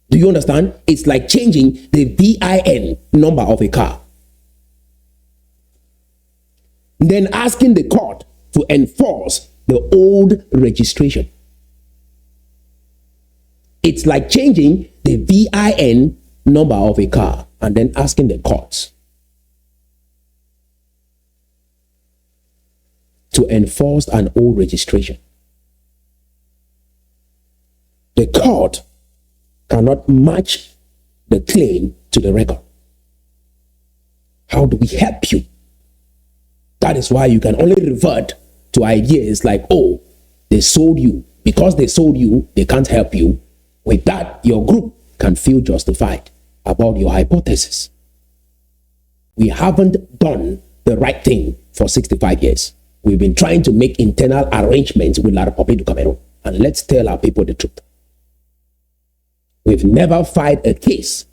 Do you understand? It's like changing the VIN number of a car. Then asking the court to enforce the old registration. It's like changing the VIN number of a car and then asking the courts to enforce an old registration. The court cannot match the claim to the record. How do we help you? That is why you can only revert to ideas like, oh, they sold you. Because they sold you, they can't help you. With that, your group can feel justified about your hypothesis. We haven't done the right thing for 65 years. We've been trying to make internal arrangements with La République du Cameroon. And let's tell our people the truth. We've never filed a case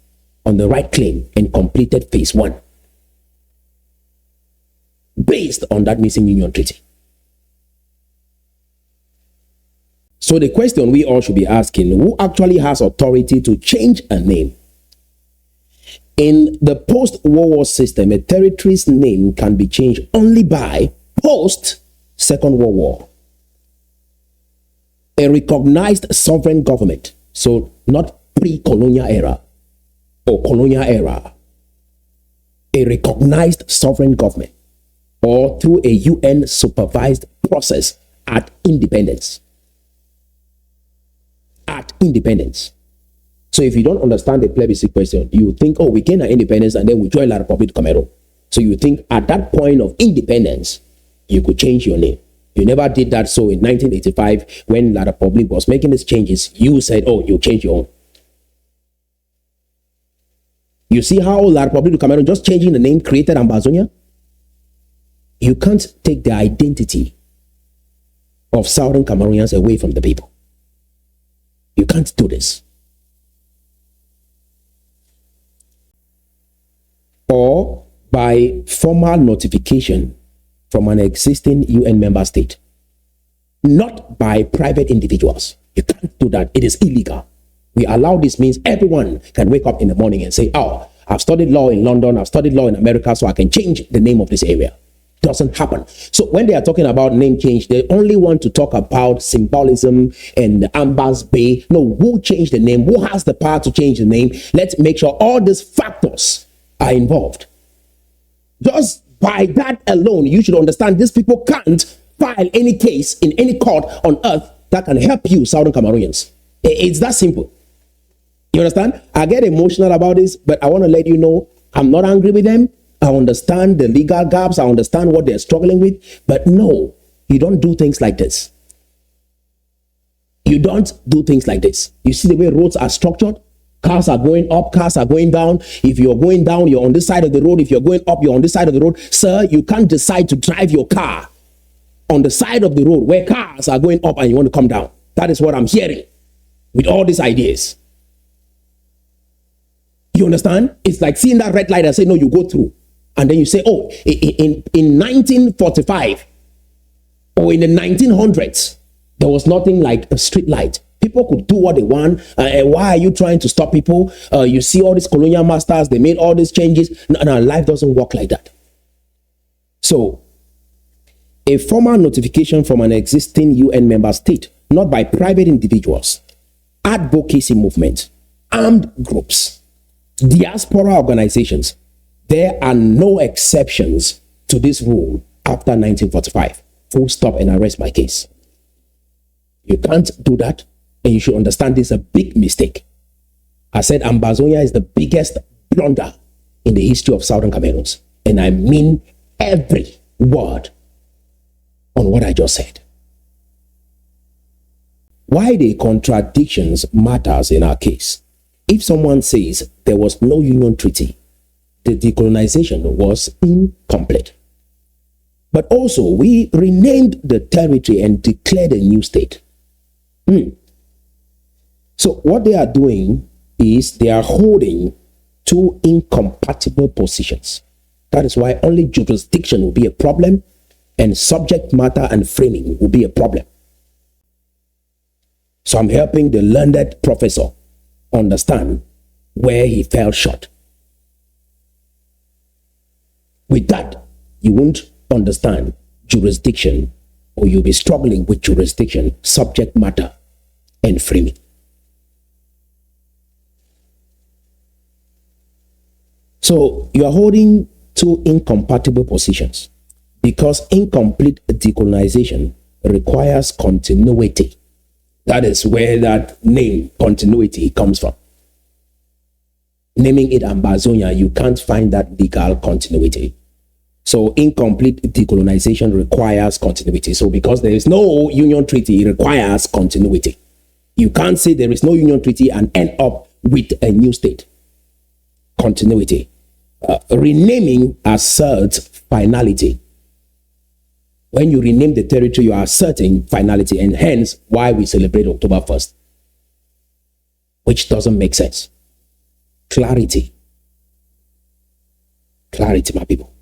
on the right claim and completed phase 1 based on that missing union treaty. So the question we all should be asking, who actually has authority to change a name? In the post-World War system, a territory's name can be changed only by post-Second World War. A recognized sovereign government, so not pre-colonial era or colonial era, a recognized sovereign government, or through a UN supervised process at independence. At independence. So if you don't understand the plebiscite question, you think, oh, we gain our independence and then we join La République du Cameroon. So you think at that point of independence, you could change your name. You never did that. So in 1985, when La République was making these changes, you said, oh, you change your own. You see how La République du Cameroon, just changing the name, created Ambazonia? You can't take the identity of Southern Cameroonians away from the people. You can't do this. Or by formal notification from an existing UN member state, not by private individuals. You can't do that. It is illegal. We allow this means everyone can wake up in the morning and say, oh, I've studied law in London, I've studied law in America, so I can change the name of this area. Doesn't happen. So when they are talking about name change, they only want to talk about symbolism and Ambas Bay. No, who changed the name? Who has the power to change the name? Let's make sure all these factors are involved. Just by that alone, you should understand these people can't file any case in any court on earth that can help you, Southern Cameroonians. It's that simple. You understand? I get emotional about this, but I want to let you know I'm not angry with them. I understand the legal gaps. I understand what they're struggling with. But no, you don't do things like this. You don't do things like this. You see the way roads are structured? Cars are going up, cars are going down. If you're going down, you're on this side of the road. If you're going up, you're on this side of the road. Sir, you can't decide to drive your car on the side of the road where cars are going up and you want to come down. That is what I'm hearing with all these ideas. You understand? It's like seeing that red light and say, no, you go through. And then you say, oh, in 1945 or in the 1900s, there was nothing like a street light. People could do what they want. And why are you trying to stop people? You see all these colonial masters, they made all these changes. No, life doesn't work like that. So, a formal notification from an existing UN member state, not by private individuals, advocacy movement, armed groups, diaspora organizations, there are no exceptions to this rule after 1945. Full stop, and I rest my case. You can't do that, and you should understand this is a big mistake. I said Ambazonia is the biggest blunder in the history of Southern Cameroons, and I mean every word on what I just said. Why the contradictions matters in our case. If someone says there was no union treaty, the decolonization was incomplete. But also, we renamed the territory and declared a new state. So what they are doing is they are holding two incompatible positions. That is why only jurisdiction will be a problem and subject matter and framing will be a problem. So I'm helping the learned professor understand where he fell short. With that, you won't understand jurisdiction, or you'll be struggling with jurisdiction, subject matter, and framing. So you are holding two incompatible positions because incomplete decolonization requires continuity. That is where that name, continuity, comes from. Naming it Ambazonia, you can't find that legal continuity. So incomplete decolonization requires continuity. So because there is no union treaty, it requires continuity. You can't say there is no union treaty and end up with a new state. Continuity. Renaming asserts finality. When you rename the territory, you are asserting finality, and hence why we celebrate October 1st, which doesn't make sense. Clarity. Clarity, my people.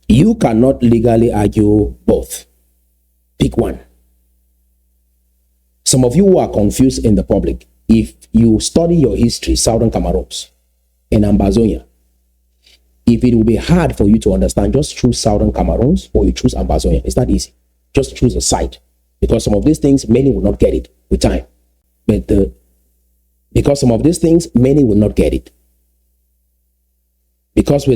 You cannot legally argue both. Pick one. Some of you who are confused in the public, if you study your history, Southern Cameroons and Ambazonia, if it will be hard for you to understand, just choose Southern Cameroons or you choose Ambazonia. It's not easy. Just choose a side. Because some of these things, many will not get it with time. But because some of these things, many will not get it. Because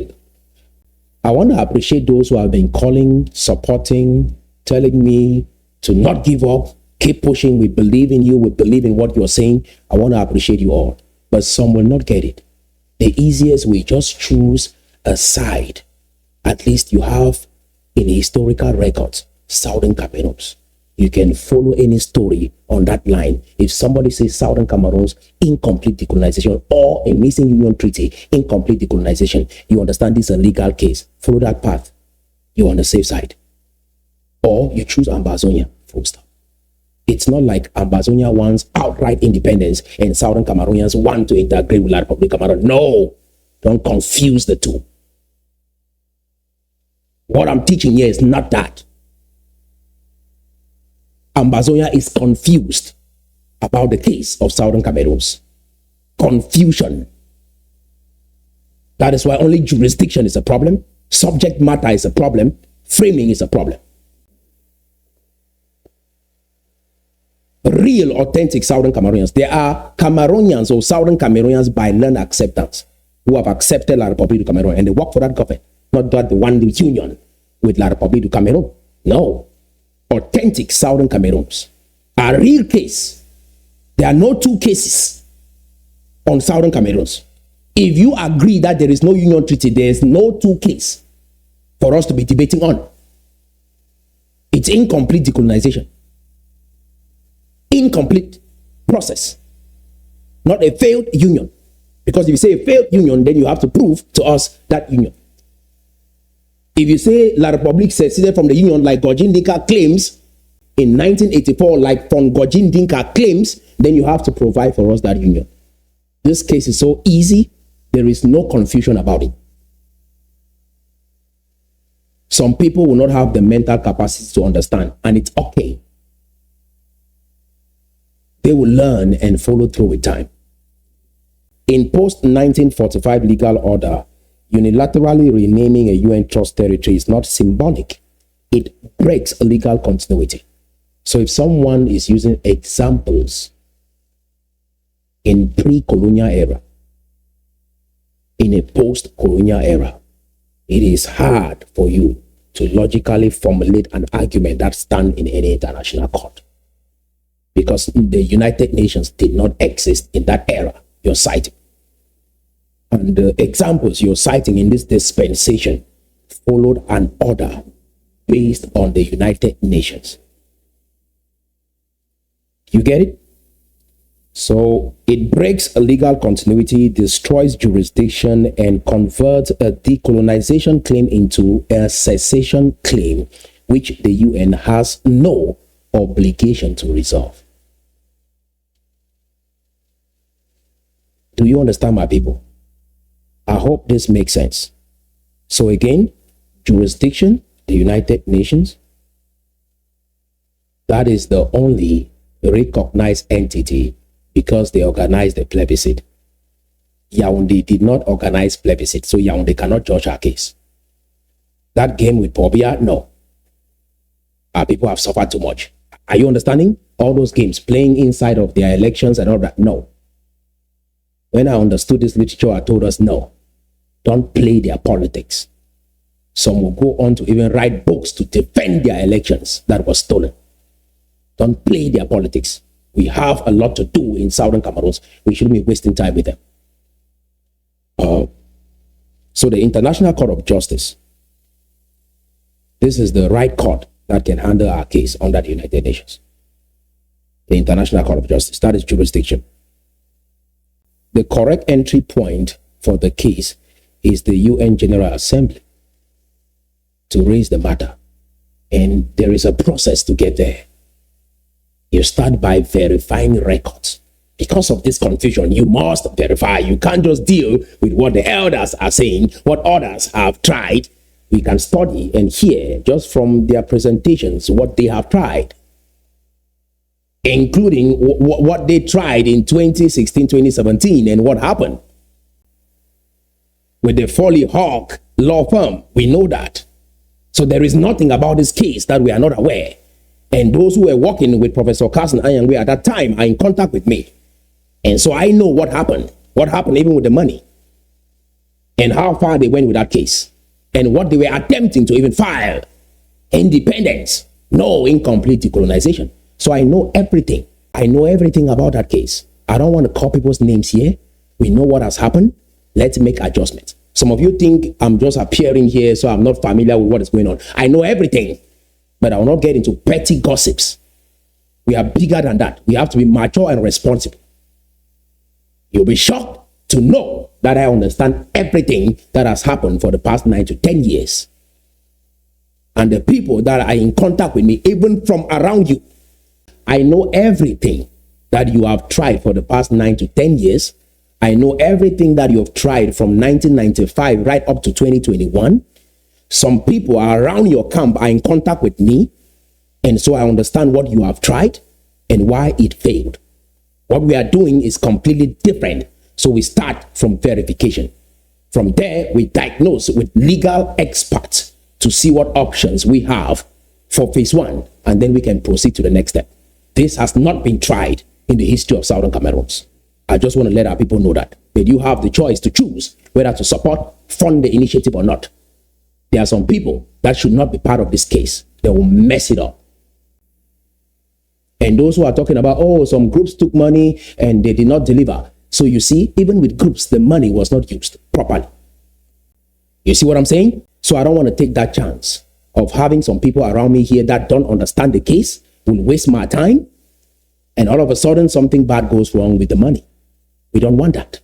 I want to appreciate those who have been calling, supporting, telling me to not give up, keep pushing. We believe in you. We believe in what you're saying. I want to appreciate you all. But some will not get it. The easiest way, just choose a side. At least you have in historical records, Southern Cameroons. You can follow any story on that line. If somebody says Southern Cameroons, incomplete decolonization, or a missing union treaty, incomplete decolonization, you understand this is a legal case. Follow that path. You're on the safe side. Or you choose Ambazonia, full stop. It's not like Ambazonia wants outright independence and Southern Cameroonians want to integrate with La Republic of Cameroon. No, don't confuse the two. What I'm teaching here is not that. Ambazonia is confused about the case of Southern Cameroons. Confusion. That is why only jurisdiction is a problem, subject matter is a problem, framing is a problem. Real, authentic Southern Cameroonians. There are Cameroonians or Southern Cameroonians by learned acceptance who have accepted La République du Cameroon and they work for that government, not that the one union with La République du Cameroon. No. Authentic Southern Cameroons. A real case. There are no two cases on Southern Cameroons. If you agree that there is no union treaty, there is no two case for us to be debating on. It's incomplete decolonization. Incomplete process. Not a failed union. Because if you say a failed union, then you have to prove to us that union. If you say La République seceded from the union like Gojin Dinka claims in 1984, like von Gojin Dinka claims, then you have to provide for us that union. This case is so easy, there is no confusion about it. Some people will not have the mental capacity to understand, and it's okay. They will learn and follow through with time. In post-1945 legal order, unilaterally renaming a UN trust territory is not symbolic. It breaks legal continuity. So if someone is using examples in pre-colonial era, in a post-colonial era, it is hard for you to logically formulate an argument that stands in any international court. Because the United Nations did not exist in that era you're citing. And the examples you're citing in this dispensation followed an order based on the United Nations. You get it? So it breaks a legal continuity, destroys jurisdiction, and converts a decolonization claim into a cessation claim, which the UN has no obligation to resolve. Do you understand, my people? I hope this makes sense. So again, jurisdiction, the United Nations, that is the only recognized entity because they organized the plebiscite. Yaoundé did not organize plebiscite, so Yaoundé cannot judge our case. That game with Pobia, no. Our people have suffered too much. Are you understanding? All those games, playing inside of their elections and all that, no. When I understood this literature, I told us, no, don't play their politics. Some will go on to even write books to defend their elections that were stolen. Don't play their politics. We have a lot to do in Southern Cameroons. We shouldn't be wasting time with them. So the International Court of Justice, this is the right court that can handle our case under the United Nations. The International Court of Justice, that is jurisdiction. The correct entry point for the case is the UN General Assembly to raise the matter. And there is a process to get there. You start by verifying records. Because of this confusion, you must verify. You can't just deal with what the elders are saying, what others have tried. We can study and hear just from their presentations what they have tried, including what they tried in 2016, 2017, and what happened with the Foley Hawk law firm. We know that. So there is nothing about this case that we are not aware. And those who were working with Professor Carson Anyangwe at that time are in contact with me. And so I know what happened even with the money, and how far they went with that case, and what they were attempting to even file. Independence, no incomplete decolonization. So I know everything. I know everything about that case. I don't want to call people's names here. We know what has happened. Let's make adjustments. Some of you think I'm just appearing here, so I'm not familiar with what is going on. I know everything, but I will not get into petty gossips. We are bigger than that. We have to be mature and responsible. You'll be shocked to know that I understand everything that has happened for the past 9 to 10 years. And the people that are in contact with me, even from around you, I know everything that you have tried for the past 9 to 10 years. I know everything that you have tried from 1995 right up to 2021. Some people are around your camp are in contact with me, and so I understand what you have tried and why it failed. What we are doing is completely different. So we start from verification. From there, we diagnose with legal experts to see what options we have for phase 1, and then we can proceed to the next step. This has not been tried in the history of Southern Cameroons. I just want to let our people know that. But you have the choice to choose whether to support, fund the initiative or not. There are some people that should not be part of this case. They will mess it up. And those who are talking about, oh, some groups took money and they did not deliver. So you see, even with groups, the money was not used properly. You see what I'm saying? So I don't want to take that chance of having some people around me here that don't understand the case, will waste my time, and all of a sudden something bad goes wrong with the money. We don't want that.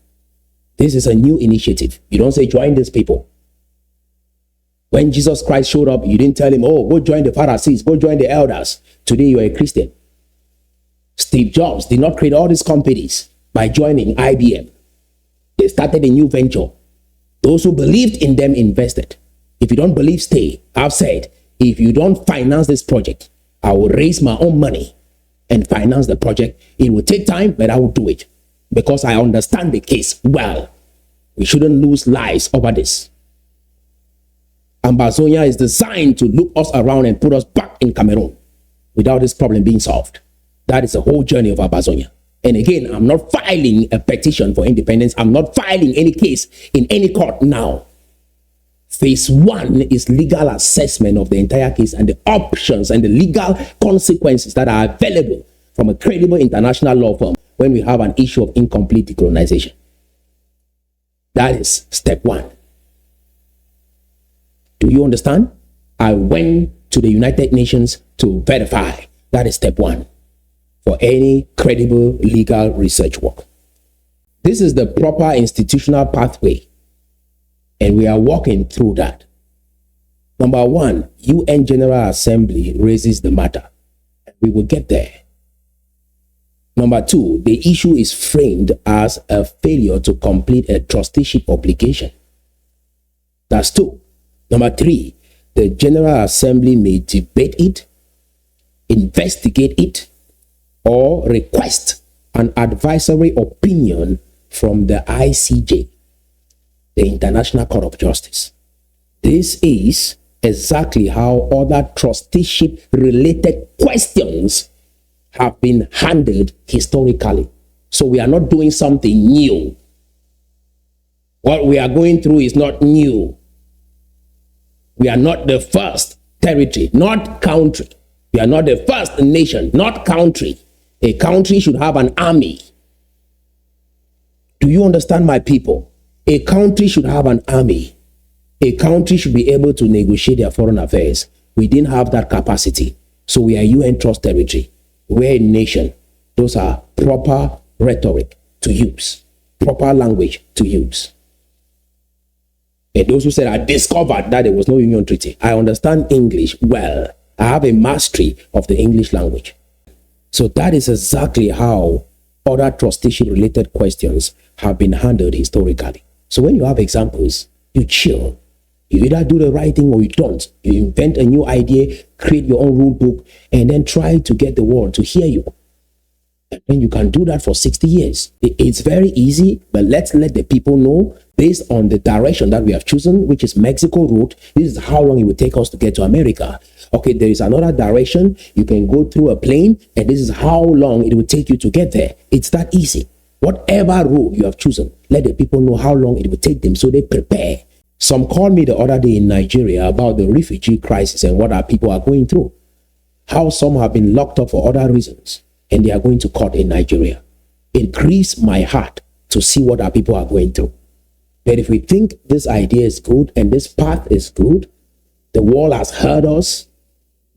This is a new initiative. You don't say join these people. When Jesus Christ showed up, you didn't tell him, oh, go join the Pharisees, go join the elders. Today you are a Christian. Steve Jobs did not create all these companies by joining IBM. They started a new venture. Those who believed in them invested. If you don't believe, stay. I've said, if you don't finance this project, I will raise my own money and finance the project. It will take time, but I will do it because I understand the case well. We shouldn't lose lives over this. Ambazonia is designed to look us around and put us back in Cameroon without this problem being solved. That is the whole journey of Ambazonia. And again, I'm not filing a petition for independence. I'm not filing any case in any court now. Phase 1 is legal assessment of the entire case and the options and the legal consequences that are available from a credible international law firm when we have an issue of incomplete decolonization. That is step 1. Do you understand? I went to the United Nations to verify. That is step 1 for any credible legal research work. This is the proper institutional pathway, and we are walking through that. Number 1, UN General Assembly raises the matter. We will get there. Number 2, the issue is framed as a failure to complete a trusteeship obligation. That's 2. Number 3, the General Assembly may debate it, investigate it, or request an advisory opinion from the ICJ, the International Court of Justice. This is exactly how other trusteeship-related questions have been handled historically. So we are not doing something new. What we are going through is not new. We are not the first territory, not country. We are not the first nation, not country. A country should have an army. Do you understand, my people? A country should have an army. A country should be able to negotiate their foreign affairs. We didn't have that capacity. So we are UN trust territory. We're a nation. Those are proper rhetoric to use, proper language to use. And those who said, I discovered that there was no union treaty. I understand English well. I have a mastery of the English language. So that is exactly how other trusteeship-related questions have been handled historically. So when you have examples, you chill. You either do the right thing or you don't. You invent a new idea, create your own rule book, and then try to get the world to hear you. And you can do that for 60 years. It's very easy, but let's let the people know based on the direction that we have chosen, which is Mexico route. This is how long it will take us to get to America. Okay, there is another direction. You can go through a plane, and this is how long it will take you to get there. It's that easy. Whatever route you have chosen, let the people know how long it will take them so they prepare. Some called me the other day in Nigeria about the refugee crisis and what our people are going through. How some have been locked up for other reasons, and they are going to court in Nigeria. It grieves my heart to see what our people are going through. But if we think this idea is good and this path is good, the world has heard us,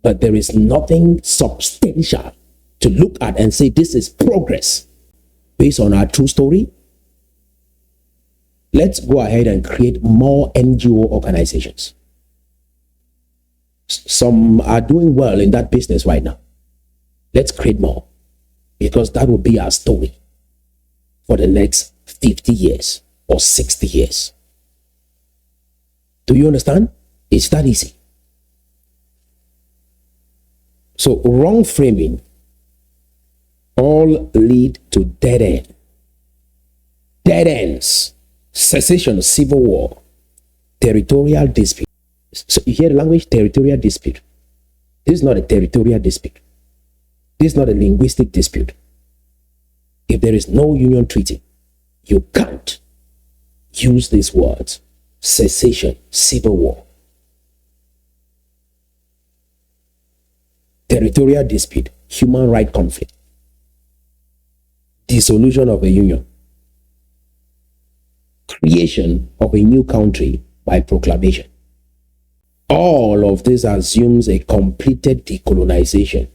but there is nothing substantial to look at and say this is progress based on our true story. Let's go ahead and create more NGO organizations. Some are doing well in that business right now. Let's create more, because that will be our story for the next 50 years or 60 years. Do you understand? It's that easy. So wrong framing all lead to dead end. Dead ends, secession, civil war, territorial dispute. So you hear the language, territorial dispute. This is not a territorial dispute. This is not a linguistic dispute. If there is no union treaty, you can't use these words, secession, civil war. Territorial dispute, human right conflict, dissolution of a union, creation of a new country by proclamation. All of this assumes a completed decolonization,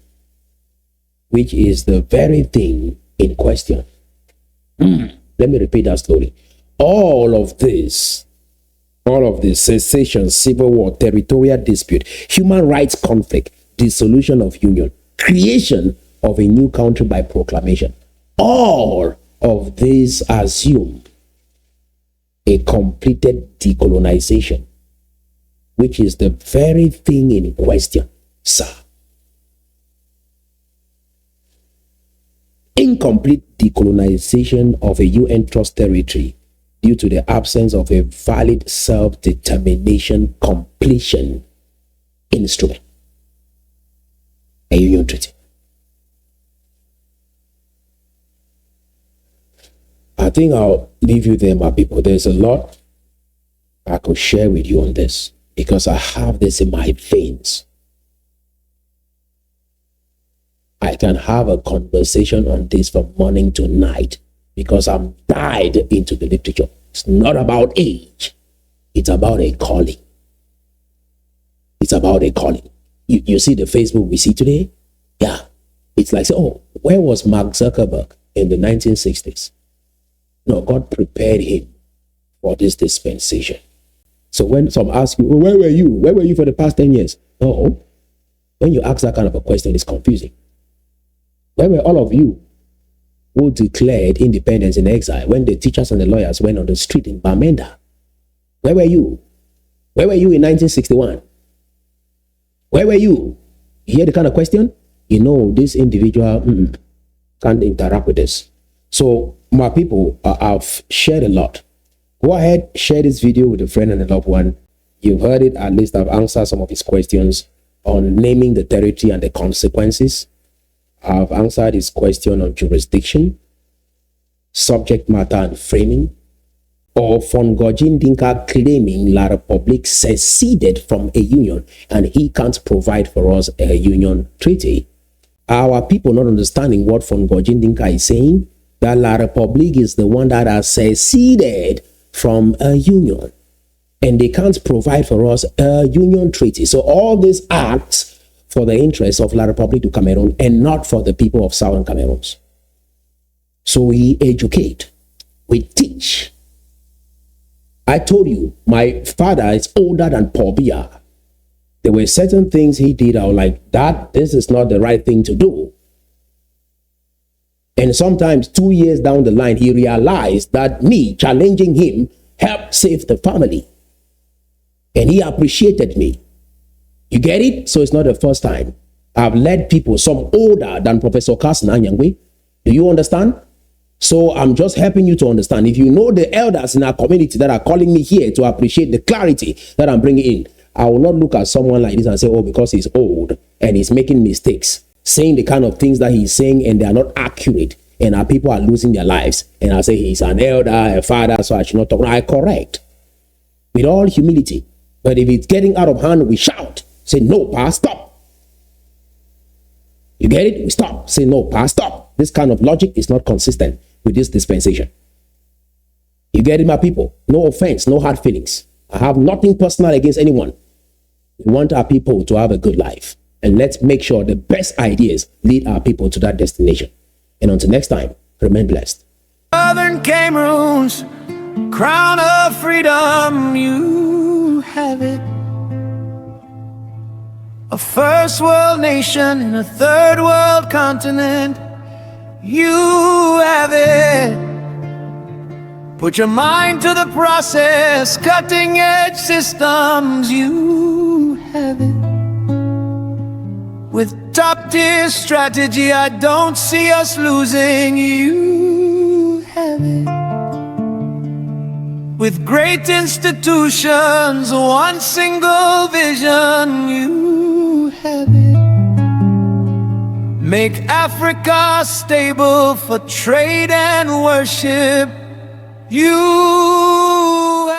which is the very thing in question. Let me repeat that slowly. All of this, cessation, civil war, territorial dispute, human rights conflict, dissolution of union, creation of a new country by proclamation, all of these assume a completed decolonization, which is the very thing in question, sir. Incomplete decolonization of a UN trust territory due to the absence of a valid self-determination completion instrument, a union treaty. I think I'll leave you there, my people. There's a lot I could share with you on this because I have this in my veins. I can have a conversation on this from morning to night because I'm tied into the literature. It's not about age. It's about a calling. It's about a calling. You see the Facebook we see today? Yeah. It's like, oh, where was Mark Zuckerberg in the 1960s? No, God prepared him for this dispensation. So when some ask you, well, where were you? Where were you for the past 10 years? No. When you ask that kind of a question, it's confusing. Where were all of you who declared independence in exile when the teachers and the lawyers went on the street in Bamenda? Where were you? Where were you in 1961? Where were you? You hear the kind of question? You know, this individual can't interact with this. So, my people, I've shared a lot. Go ahead, share this video with a friend and a loved one. You've heard it, at least I've answered some of his questions on naming the territory and the consequences. I've answered his question on jurisdiction, subject matter and framing, or Fongojin Dinka claiming La Republique seceded from a union and he can't provide for us a union treaty. Our people not understanding what Fongojin Dinka is saying, that La Republique is the one that has seceded from a union and they can't provide for us a union treaty. So all these acts for the interests of La Republique du Cameroon and not for the people of Southern Cameroons. So we educate, we teach. I told you, my father is older than Paul Biya. There were certain things he did, I was like, this is not the right thing to do. And sometimes 2 years down the line, he realized that me challenging him helped save the family. And he appreciated me. You get it? So it's not the first time. I've led people, some older than Professor Carson Anyangwe. Do you understand? So I'm just helping you to understand. If you know the elders in our community that are calling me here to appreciate the clarity that I'm bringing in, I will not look at someone like this and say, oh, because he's old and he's making mistakes, saying the kind of things that he's saying and they are not accurate and our people are losing their lives. And I say he's an elder, a father, so I should not talk. No, I correct with all humility. But if it's getting out of hand, we shout. Say, no, pa, stop. You get it? We stop. Say, no, pa, stop. This kind of logic is not consistent with this dispensation. You get it, my people? No offense, no hard feelings. I have nothing personal against anyone. We want our people to have a good life. And let's make sure the best ideas lead our people to that destination. And until next time, remain blessed. Southern Cameroons, crown of freedom, you have it. A first world nation in a third world continent, you have it. Put your mind to the process, cutting edge systems, you have it. With top tier strategy, I don't see us losing, you have it. With great institutions, one single vision, you have it. Make Africa stable for trade and worship, you